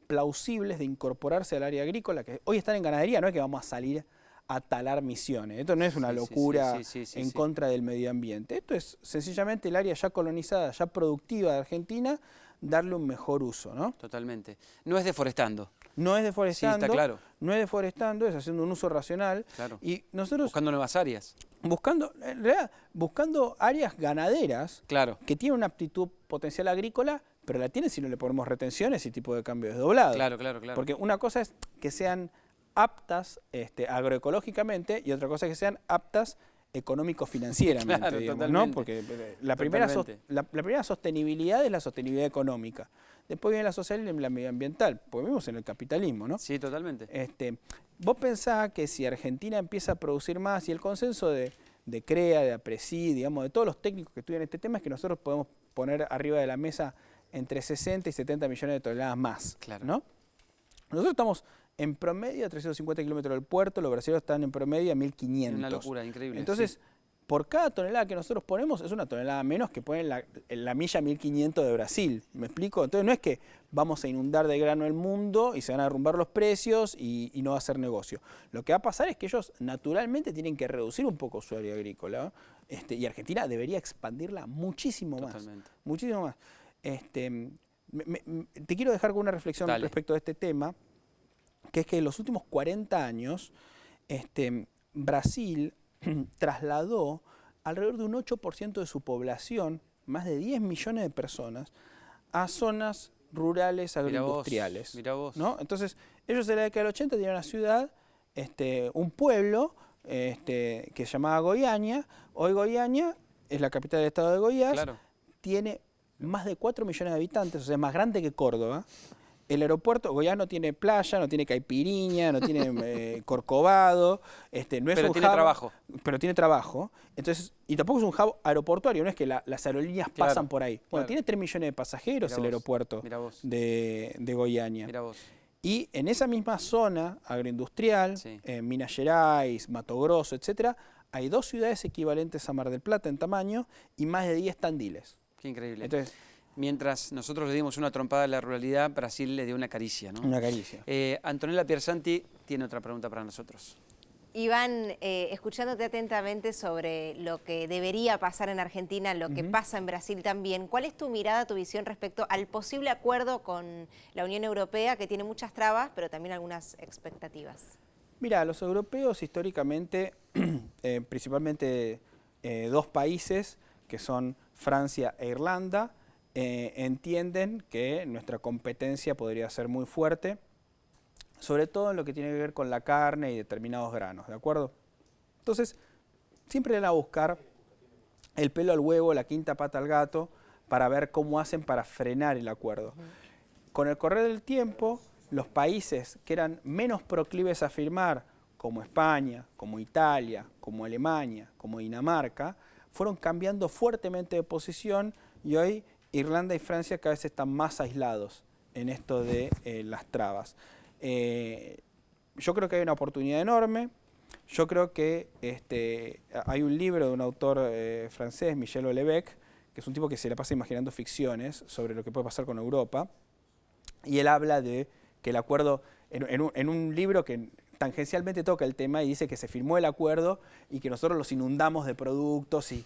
plausibles de incorporarse al área agrícola, que hoy están en ganadería, no es que vamos a salir a talar Misiones. Esto no es una locura en contra del medio ambiente. Esto es sencillamente el área ya colonizada, ya productiva de Argentina, darle un mejor uso, ¿no? Totalmente. No es deforestando. No es deforestando, Sí, está claro. no es deforestando, es haciendo un uso racional. Claro. Y nosotros Buscando nuevas áreas. en realidad, buscando áreas ganaderas Claro. que tienen una aptitud potencial agrícola, pero la tienen si no le ponemos retenciones y tipo de cambio desdoblado. Claro, claro, claro. Porque una cosa es que sean aptas agroecológicamente y otra cosa es que sean aptas económico-financieramente, Claro, digamos, totalmente. ¿no? Porque la primera sostenibilidad es la sostenibilidad económica. Después viene la social y la medioambiental, porque vivimos en el capitalismo, ¿no? Sí, totalmente. Vos pensás que si Argentina empieza a producir más, y el consenso de CREA, de APRESID, digamos, de todos los técnicos que estudian este tema, es que nosotros podemos poner arriba de la mesa entre 60 y 70 millones de toneladas más, Claro. ¿no? Nosotros estamos en promedio a 350 kilómetros del puerto, los brasileños están en promedio a 1.500. Una locura, increíble. Entonces, sí. por cada tonelada que nosotros ponemos, es una tonelada menos que ponen la milla 1.500 de Brasil. ¿Me explico? Entonces no es que vamos a inundar de grano el mundo y se van a derrumbar los precios y no va a ser negocio. Lo que va a pasar es que ellos naturalmente tienen que reducir un poco su área agrícola, y Argentina debería expandirla muchísimo Totalmente. más. Muchísimo más. Te quiero dejar con una reflexión Dale. respecto a este tema, que es que en los últimos 40 años Brasil trasladó alrededor de un 8% de su población, más de 10 millones de personas, a zonas rurales agroindustriales. Mirá vos. ¿No? Entonces, ellos en la década del 80 tenían una ciudad, un pueblo que se llamaba Goiânia. Hoy Goiânia es la capital del estado de Goiás. Claro. Tiene más de 4 millones de habitantes, o sea, es más grande que Córdoba. El aeropuerto, Goiás no tiene playa, no tiene caipiriña, no tiene corcovado, no es Pero un tiene hub, trabajo. Pero tiene trabajo. Entonces, y tampoco es un hub aeroportuario, no es que las aerolíneas Claro, pasan por ahí. Bueno, claro. tiene 3 millones de pasajeros Mirá el vos, aeropuerto mirá vos. de Goiânia. Mira vos. Y en esa misma zona agroindustrial, Sí. Minas Gerais, Mato Grosso, etcétera, hay 2 ciudades equivalentes a Mar del Plata en tamaño y más de 10 tandiles. Qué increíble. Entonces, Mientras nosotros le dimos una trompada a la ruralidad, Brasil le dio una caricia, ¿no? una caricia. Antonella Piersanti tiene otra pregunta para nosotros. Iván, escuchándote atentamente sobre lo que debería pasar en Argentina, lo que pasa en Brasil también, ¿cuál es tu mirada, tu visión respecto al posible acuerdo con la Unión Europea, que tiene muchas trabas, pero también algunas expectativas? Mira, los europeos históricamente, principalmente 2 países, que son Francia e Irlanda, entienden que nuestra competencia podría ser muy fuerte, sobre todo en lo que tiene que ver con la carne y determinados granos, ¿de acuerdo? Entonces, siempre van a buscar el pelo al huevo, la quinta pata al gato, para ver cómo hacen para frenar el acuerdo. Con el correr del tiempo, los países que eran menos proclives a firmar, como España, como Italia, como Alemania, como Dinamarca, fueron cambiando fuertemente de posición y hoy Irlanda y Francia cada vez están más aislados en esto de las trabas. Yo creo que hay una oportunidad enorme. Yo creo que hay un libro de un autor francés, Michel Houellebecq, que es un tipo que se la pasa imaginando ficciones sobre lo que puede pasar con Europa. Y él habla de que el acuerdo, en un libro que tangencialmente toca el tema y dice que se firmó el acuerdo y que nosotros los inundamos de productos y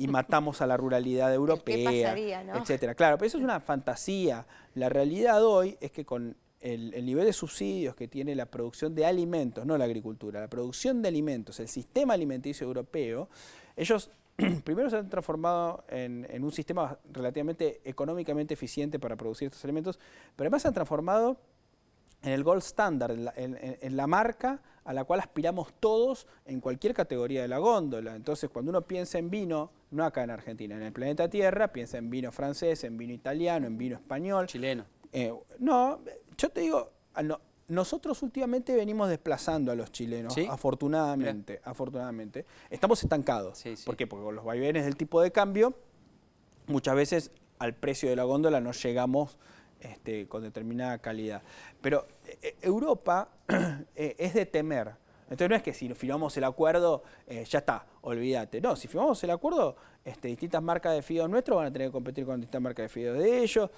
matamos a la ruralidad europea, ¿Qué pasaría, no? etcétera. Claro, pero eso es una fantasía. La realidad hoy es que con el nivel de subsidios que tiene la producción de alimentos, no la agricultura, la producción de alimentos, el sistema alimenticio europeo, ellos primero se han transformado en un sistema relativamente económicamente eficiente para producir estos alimentos, pero además se han transformado en el gold standard, en la marca a la cual aspiramos todos en cualquier categoría de la góndola. Entonces, cuando uno piensa en vino, no acá en Argentina, en el planeta Tierra, piensa en vino francés, en vino italiano, en vino español. Chileno. No, yo te digo, nosotros últimamente venimos desplazando a los chilenos, ¿Sí? afortunadamente. Estamos estancados. Sí, sí. ¿Por qué? Porque con los vaivenes del tipo de cambio, muchas veces al precio de la góndola no llegamos con determinada calidad. Pero Europa es de temer. Entonces no es que si firmamos el acuerdo, ya está, olvídate. No, si firmamos el acuerdo, distintas marcas de fideos nuestros van a tener que competir con distintas marcas de fideos de ellos,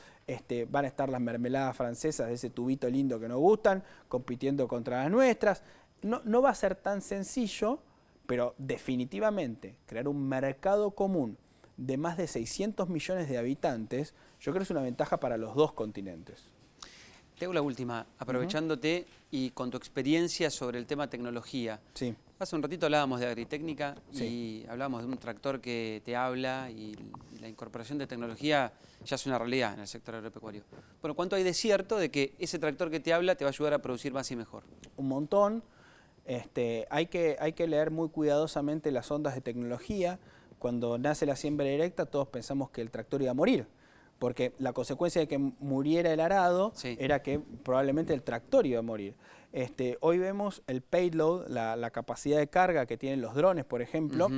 van a estar las mermeladas francesas de ese tubito lindo que nos gustan, compitiendo contra las nuestras. No va a ser tan sencillo, pero definitivamente crear un mercado común de más de 600 millones de habitantes, yo creo que es una ventaja para los dos continentes. Te hago la última, aprovechándote y con tu experiencia sobre el tema tecnología. Sí. Hace un ratito hablábamos de agritécnica Sí. y hablábamos de un tractor que te habla y la incorporación de tecnología ya es una realidad en el sector agropecuario. Bueno, ¿cuánto hay de cierto de que ese tractor que te habla te va a ayudar a producir más y mejor? Un montón. Hay que leer muy cuidadosamente las ondas de tecnología. Cuando nace la siembra directa, todos pensamos que el tractor iba a morir, porque la consecuencia de que muriera el arado era que probablemente el tractor iba a morir. Hoy vemos el payload, la capacidad de carga que tienen los drones, por ejemplo,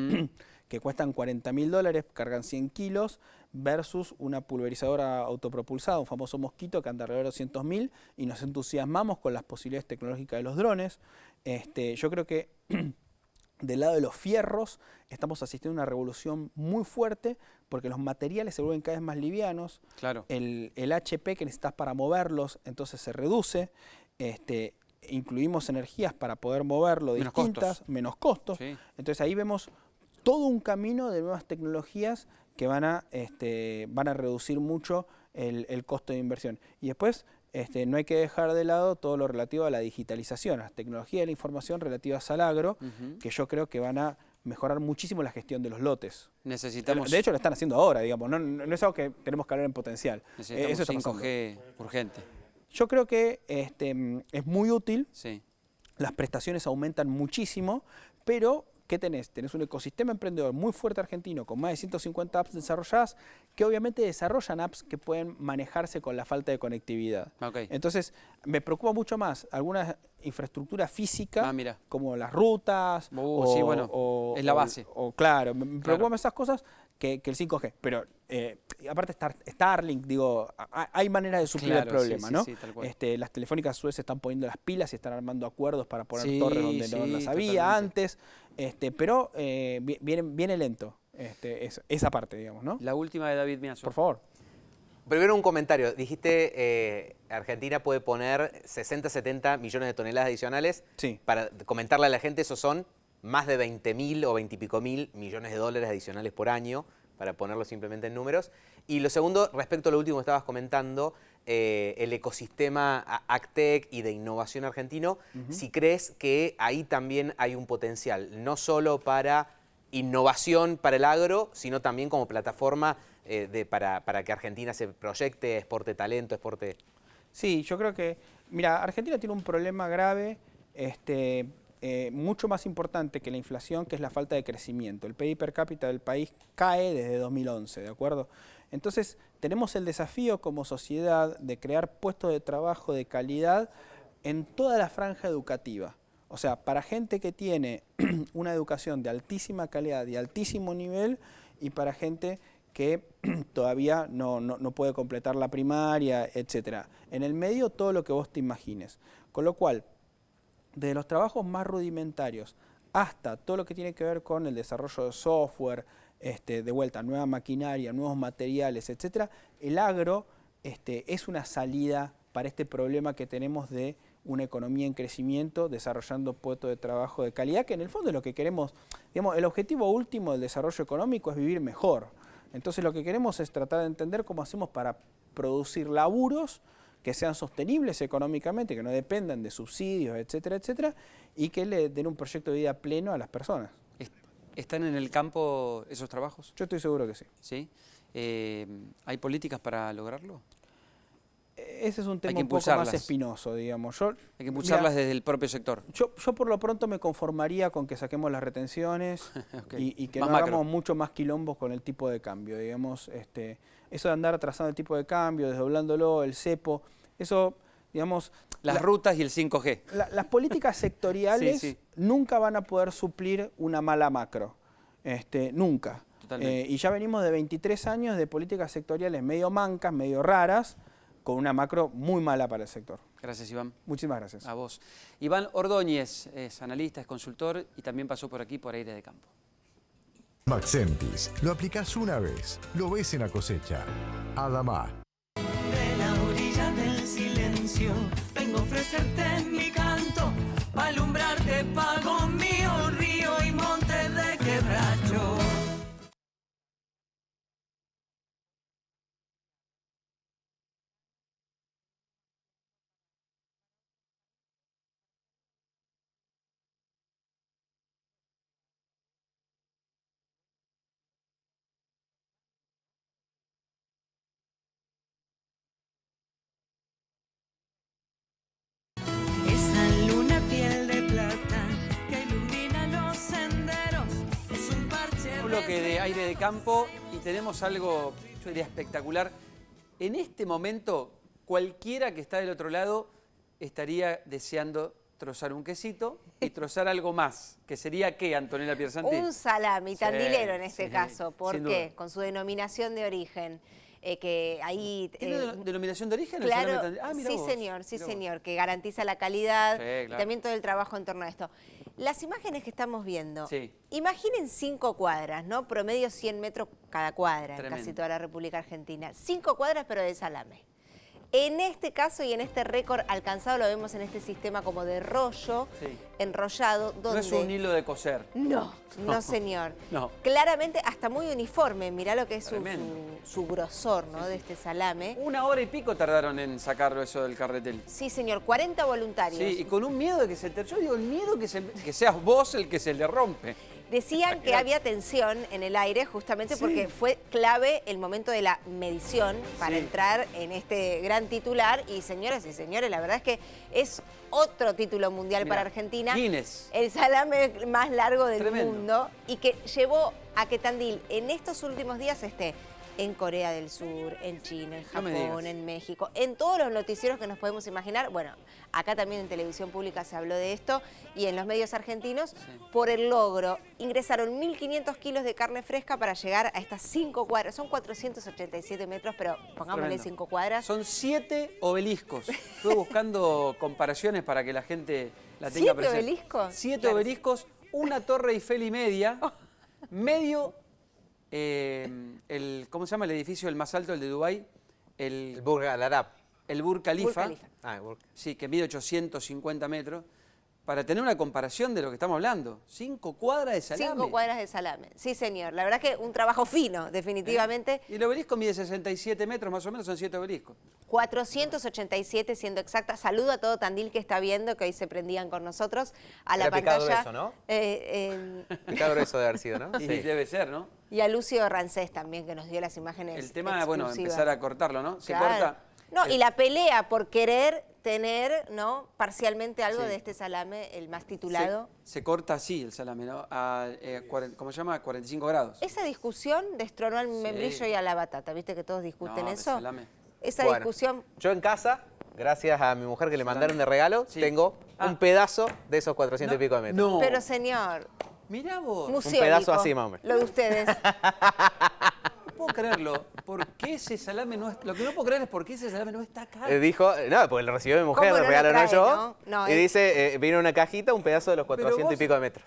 que cuestan $40.000, cargan 100 kilos, versus una pulverizadora autopropulsada, un famoso mosquito que anda alrededor de 200.000, y nos entusiasmamos con las posibilidades tecnológicas de los drones. Yo creo que del lado de los fierros estamos asistiendo a una revolución muy fuerte porque los materiales se vuelven cada vez más livianos. Claro. El HP que necesitas para moverlos entonces se reduce. Incluimos energías para poder moverlo menos costos. Sí. Entonces ahí vemos todo un camino de nuevas tecnologías que van a reducir mucho el costo de inversión. Y después no hay que dejar de lado todo lo relativo a la digitalización, a las tecnologías de la información relativas al agro, que yo creo que van a mejorar muchísimo la gestión de los lotes. Necesitamos... De hecho, lo están haciendo ahora, digamos, no es algo que tenemos que hablar en potencial. Necesitamos Eso está 5G urgente. Yo creo que es muy útil, Sí. las prestaciones aumentan muchísimo, pero ¿qué tenés? Tenés un ecosistema emprendedor muy fuerte argentino con más de 150 apps desarrolladas que obviamente desarrollan apps que pueden manejarse con la falta de conectividad. Okay. Entonces, me preocupa mucho más alguna infraestructura física como las rutas sí, bueno, es la base. Claro, me preocupan más esas cosas que el 5G. Pero aparte Starlink, digo, hay maneras de suplir el problema, ¿no? Sí, tal cual. Las telefónicas a su vez se están poniendo las pilas y están armando acuerdos para poner torres donde no las había antes. Pero viene lento esa parte, digamos, ¿no? La última de David Miazo. Por favor. Primero un comentario. Dijiste Argentina puede poner 60, 70 millones de toneladas adicionales. Sí. Para comentarle a la gente, esos son más de 20.000 o 20 y pico mil millones de dólares adicionales por año, para ponerlo simplemente en números. Y lo segundo, respecto a lo último que estabas comentando, el ecosistema AgTech y de innovación argentino, si crees que ahí también hay un potencial, no solo para innovación para el agro, sino también como plataforma para que Argentina se proyecte, exporte talento, exporte... Sí, yo creo que, mira, Argentina tiene un problema grave, mucho más importante que la inflación, que es la falta de crecimiento. El PIB per cápita del país cae desde 2011, ¿de acuerdo? Entonces, tenemos el desafío como sociedad de crear puestos de trabajo de calidad en toda la franja educativa. O sea, para gente que tiene una educación de altísima calidad y altísimo nivel, y para gente que todavía no puede completar la primaria, etc. En el medio, todo lo que vos te imagines. Con lo cual, desde los trabajos más rudimentarios hasta todo lo que tiene que ver con el desarrollo de software, de vuelta, nueva maquinaria, nuevos materiales, etc., el agro es una salida para este problema que tenemos de una economía en crecimiento, desarrollando puestos de trabajo de calidad, que en el fondo es lo que queremos. Digamos, el objetivo último del desarrollo económico es vivir mejor. Entonces lo que queremos es tratar de entender cómo hacemos para producir laburos que sean sostenibles económicamente, que no dependan de subsidios, etcétera, etcétera, y que le den un proyecto de vida pleno a las personas. ¿Están en el campo esos trabajos? Yo estoy seguro que sí. ¿Sí? ¿Hay políticas para lograrlo? Ese es un tema un poco más espinoso, digamos. Hay que impulsarlas desde el propio sector. Yo por lo pronto me conformaría con que saquemos las retenciones y que no hagamos mucho más quilombos con el tipo de cambio, digamos. Eso de andar atrasando el tipo de cambio, desdoblándolo, el cepo, eso, digamos... Las rutas y el 5G. Las políticas sectoriales nunca van a poder suplir una mala macro. Nunca. Y ya venimos de 23 años de políticas sectoriales medio mancas, medio raras, con una macro muy mala para el sector. Gracias, Iván. Muchísimas gracias. A vos. Iván Ordóñez es analista, es consultor y también pasó por aquí por Aire de Campo. Maxentis, lo aplicás una vez, lo ves en la cosecha. Adama. De la orilla del silencio vengo a ofrecerte mi canto, pa' alumbrarte pago mío, río y monte de quebracho. Esa luna piel de plata que ilumina los senderos es un parche Un bloque de Aire de Campo y tenemos algo, yo diría, espectacular. En este momento, cualquiera que está del otro lado estaría deseando trozar un quesito y trozar algo más, que sería ¿qué, Antonella Piersanti? Un salami, Sí, tandilero en este sí, caso. ¿Por sin qué? duda. Con su denominación de origen. Que ahí... ¿Tiene denominación de origen? el Claro, salame tandilero? Ah, mirá sí vos, señor, sí mirá vos. señor, que garantiza la calidad Sí, y claro. también todo el trabajo en torno a esto. Las imágenes que estamos viendo, Sí. imaginen 5 cuadras, ¿no? Promedio 100 metros cada cuadra en Tremendo. casi toda la República Argentina. 5 cuadras pero de salame. En este caso y en este récord alcanzado lo vemos en este sistema como de rollo, Sí. enrollado, donde... No es un hilo de coser. No, no señor. No. Claramente hasta muy uniforme, mirá lo que es Tremendo. su grosor, ¿no? De este salame. 1 hora y pico tardaron en sacarlo eso del carretel. Sí, señor, 40 voluntarios. Sí, y con un miedo de que se te... Yo digo, el miedo que seas vos el que se le rompe. Decían que había tensión en el aire justamente porque fue clave el momento de la medición para Sí. entrar en este gran titular. Y señoras y señores, la verdad es que es otro título mundial Mirá, para Argentina. Guinness. El salame más largo del Tremendo. mundo y que llevó a que Tandil en estos últimos días esté en Corea del Sur, en China, en No me Japón, digas. en México, en todos los noticieros que nos podemos imaginar. Bueno, acá también en televisión pública se habló de esto y en los medios argentinos por el logro. Ingresaron 1.500 kilos de carne fresca para llegar a estas 5 cuadras. Son 487 metros, pero pongámosle Tremendo. 5 cuadras. Son 7 obeliscos. Estuve buscando comparaciones para que la gente la tenga 7 presente. obeliscos. 7 Claro. obeliscos, una torre Eiffel y media, medio, ¿cómo se llama el edificio el más alto, el de Dubái? El Burj Al Arab. El Burj Khalifa. Khalifa. Ah, el Burj. Sí, que mide 850 metros. Para tener una comparación de lo que estamos hablando. 5 cuadras de salame. 5 cuadras de salame. Sí, señor. La verdad que un trabajo fino, definitivamente. Y el obelisco mide 67 metros, más o menos, son 7 obeliscos. 487 siendo exacta. Saludo a todo Tandil que está viendo, que hoy se prendían con nosotros a la Era picado pantalla. eso, ¿no? Eh, Grueso de haber sido, ¿no? Y debe ser, ¿no? y a Lucio Rancés también, que nos dio las imágenes El tema, bueno, exclusivas. empezar a cortarlo, ¿no? Se Claro. corta. No, y la pelea por querer tener, ¿no? Parcialmente algo Sí. de este salame, el más titulado. Se corta así el salame, ¿no? ¿Cómo se llama? 45 grados. Esa discusión destronó al membrillo y a la batata. ¿Viste que todos discuten No, de eso? salame. Esa Bueno, discusión... yo en casa, gracias a mi mujer que le mandaron de regalo, Sí. tengo Ah. un pedazo de esos 400 y pico de metros. No. Pero señor, Mirá vos. museólico, pedazo así, más o menos. lo de ustedes. No puedo creerlo. ¿Por qué ese salame no es...? Lo que no puedo creer es por qué ese salame no está acá. Dijo, no, porque lo recibió mi mujer, ¿Cómo el no lo regalo no trae, yo. no? No, y él- dice, vino una cajita, un pedazo de los Pero 400 y vos- pico de metros.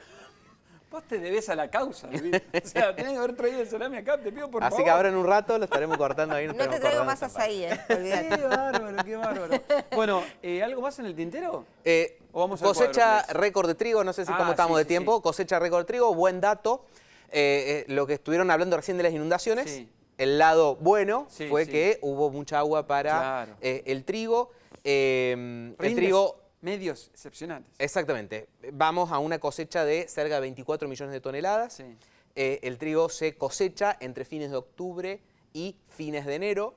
Vos te debés a la causa. ¿viste? O sea, tenés que haber traído el salame acá, te pido por favor. Así que ahora en un rato lo estaremos cortando ahí. No te traigo más azaí, olvídate. Qué bárbaro, qué bárbaro. Bueno, ¿algo más en el tintero? ¿O vamos al Cosecha cuadro, please? récord de trigo, no sé si Ah, cómo estamos sí, de sí, tiempo. sí. Cosecha récord de trigo, buen dato. Lo que estuvieron hablando recién de las inundaciones, Sí. el lado bueno Sí, fue sí. que hubo mucha agua para Claro. el trigo. El Rindes trigo, medios excepcionales. exactamente, vamos a una cosecha de cerca de 24 millones de toneladas. Sí. El trigo se cosecha entre fines de octubre y fines de enero.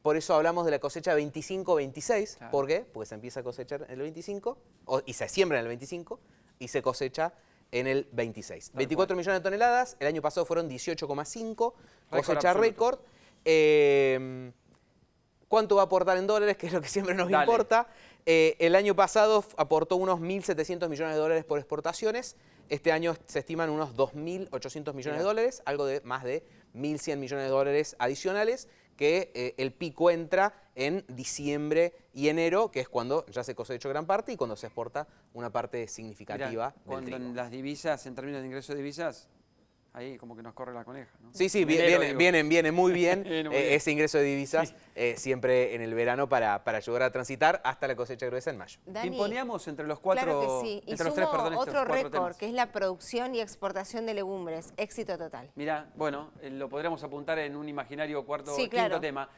Por eso hablamos de la cosecha 25-26. Claro. ¿Por qué? Porque se empieza a cosechar en el 25, y se siembra en el 25 y se cosecha en el 26. 24 millones de toneladas, el año pasado fueron 18,5, cosecha absoluto. récord. ¿Cuánto va a aportar en dólares? Que es lo que siempre nos Dale. importa. El año pasado aportó unos 1.700 millones de dólares por exportaciones. Este año se estiman unos 2.800 millones de dólares, algo de más de 1.100 millones de dólares adicionales, que el pico entra en diciembre y enero, que es cuando ya se cosechó gran parte y cuando se exporta una parte significativa Mirá, del cuando trigo. en las divisas, en términos de ingreso de divisas, ahí como que nos corre la coneja, ¿no? Sí, En enero, digo. viene muy bien Viene muy bien. ese ingreso de divisas siempre en el verano para ayudar a transitar hasta la cosecha gruesa en mayo. Dani, Imponíamos entre los cuatro, claro que sí. Y entre los tres, sumo perdón, estos otro cuatro récord, temas. que es la producción y exportación de legumbres. Éxito total. Mirá, bueno, lo podríamos apuntar en un imaginario Sí, claro. quinto tema.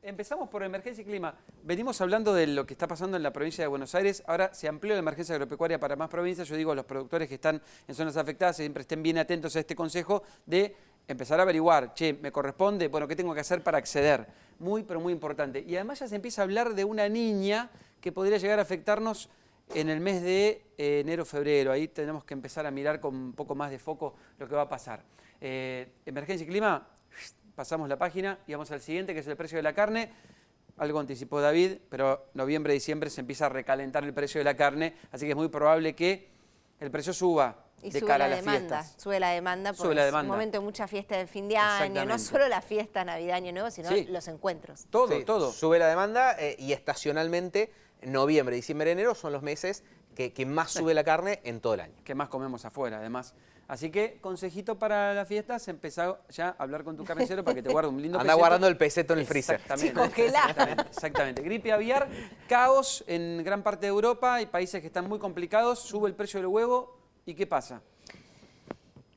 Empezamos por emergencia y clima. Venimos hablando de lo que está pasando en la provincia de Buenos Aires. Ahora se amplió la emergencia agropecuaria para más provincias. Yo digo a los productores que están en zonas afectadas, siempre estén bien atentos a este consejo de empezar a averiguar, che, me corresponde, bueno, ¿qué tengo que hacer para acceder? Muy, pero muy importante. Y además ya se empieza a hablar de una niña que podría llegar a afectarnos en el mes de enero, febrero. Ahí tenemos que empezar a mirar con un poco más de foco lo que va a pasar. Emergencia y clima, pasamos la página y vamos al siguiente, que es el precio de la carne. Algo anticipó David, pero noviembre, diciembre se empieza a recalentar el precio de la carne, así que es muy probable que el precio suba Y de sube cara la a las demanda, fiestas. sube la demanda porque Sube la es demanda. un momento de mucha fiesta de fin de año, no Exactamente. solo la fiesta Navidad, Año Nuevo, sino Sí. los encuentros. Todo, Sí, todo. Sube la demanda y estacionalmente noviembre, diciembre, enero son los meses que más sube la carne en todo el año. Que más comemos afuera, además. Así que, consejito para las fiestas, empezá ya a hablar con tu carnicero para que te guarde un lindo Anda peseto. guardando el peseto en el freezer. Exactamente. Sí, congelado. Exactamente. Gripe aviar, caos en gran parte de Europa y países que están muy complicados, sube el precio del huevo y ¿qué pasa?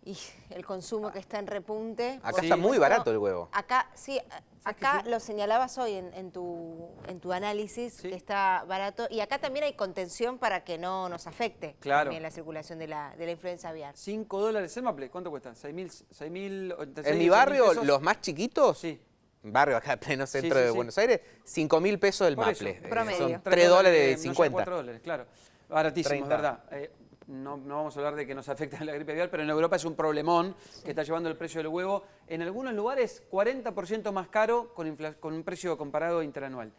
Y el consumo que está en repunte. Acá por está muy supuesto, barato el huevo. Acá, sí, acá lo señalabas hoy en tu análisis, Sí. que está barato. Y acá también hay contención para que no nos afecte Claro. también la circulación de la influenza aviar. $5 el maple, ¿cuánto cuesta? ¿6.000? En mi barrio, los más chiquitos, Sí. barrio acá en pleno centro sí, de sí. Buenos Aires, 5.000 pesos el Por eso, maple. promedio. Son $3 $3.50. $4, claro. Baratísimo, 30. es verdad. No vamos a hablar de que nos afecta la gripe aviar, pero en Europa es un problemón que está llevando el precio del huevo en algunos lugares 40% más caro con un precio comparado interanual.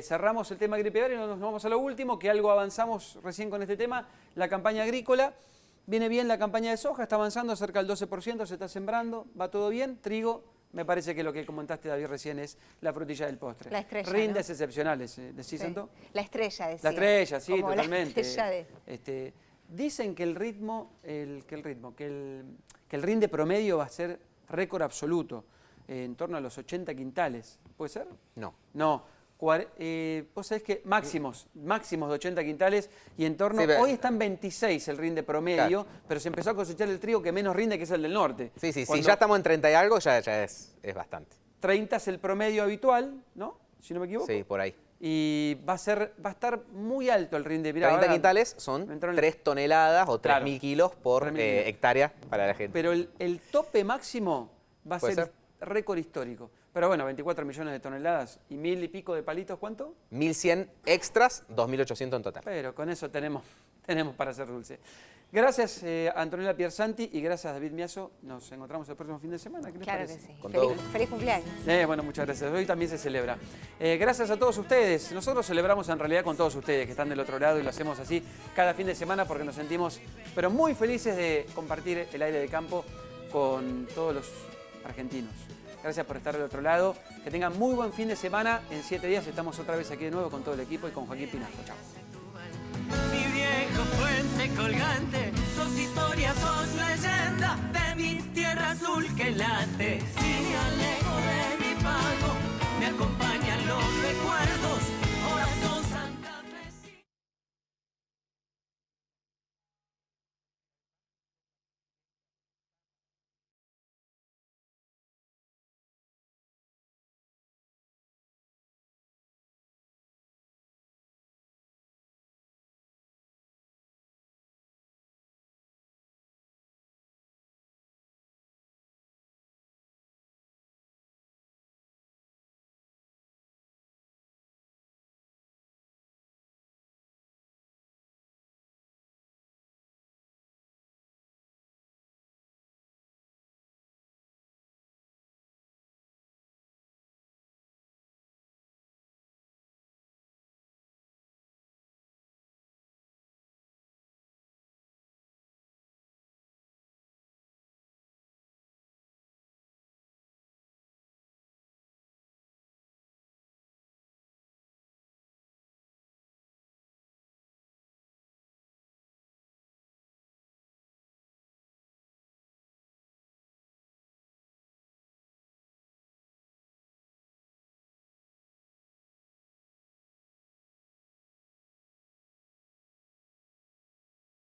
Cerramos el tema gripe aviar y nos vamos a lo último, que algo avanzamos recién con este tema, la campaña agrícola. Viene bien la campaña de soja, está avanzando cerca del 12%, se está sembrando, va todo bien, trigo. Me parece que lo que comentaste, David, recién es la frutilla del postre. La estrella, Rindes ¿no? excepcionales, ¿decís, Sí. Santo? La estrella, decía. La estrella, sí, Como totalmente. La estrella de... Dicen que el rinde promedio va a ser récord absoluto, en torno a los 80 quintales. ¿Puede ser? No. No. Vos sabés que máximos de 80 quintales y en torno... Sí, pero- hoy están 26 el rinde promedio, Claro. pero se empezó a cosechar el trigo que menos rinde, que es el del norte. Sí, si Cuando ya estamos en 30 y algo, ya es bastante. 30 es el promedio habitual, ¿no? Si no me equivoco. Sí, por ahí. Y va a estar muy alto el rinde. Mirá, 30 ahora quintales son me entró en- 3 toneladas o 3.000 Claro. kilos por 3.000 kilos. hectárea para la gente. Pero el tope máximo va a ¿Puede ser ser? récord histórico. Pero bueno, 24 millones de toneladas y 1.000 y pico de palitos, ¿cuánto? 1.100 extras, 2.800 en total. Pero con eso tenemos para hacer dulce. Gracias Antonella Piersanti y gracias David Miazo. Nos encontramos el próximo fin de semana. ¿Qué les Claro que parece? sí. Con todo Feliz, feliz cumpleaños. Bueno, muchas gracias. Hoy también se celebra. Gracias a todos ustedes. Nosotros celebramos en realidad con todos ustedes que están del otro lado y lo hacemos así cada fin de semana porque nos sentimos pero muy felices de compartir el aire de campo con todos los argentinos. Gracias por estar del otro lado. Que tengan muy buen fin de semana. En 7 días estamos otra vez aquí de nuevo con todo el equipo y con Joaquín Pinasco. Chao. Mi viejo puente colgante, sos historia, sos leyenda de mi tierra azul que late.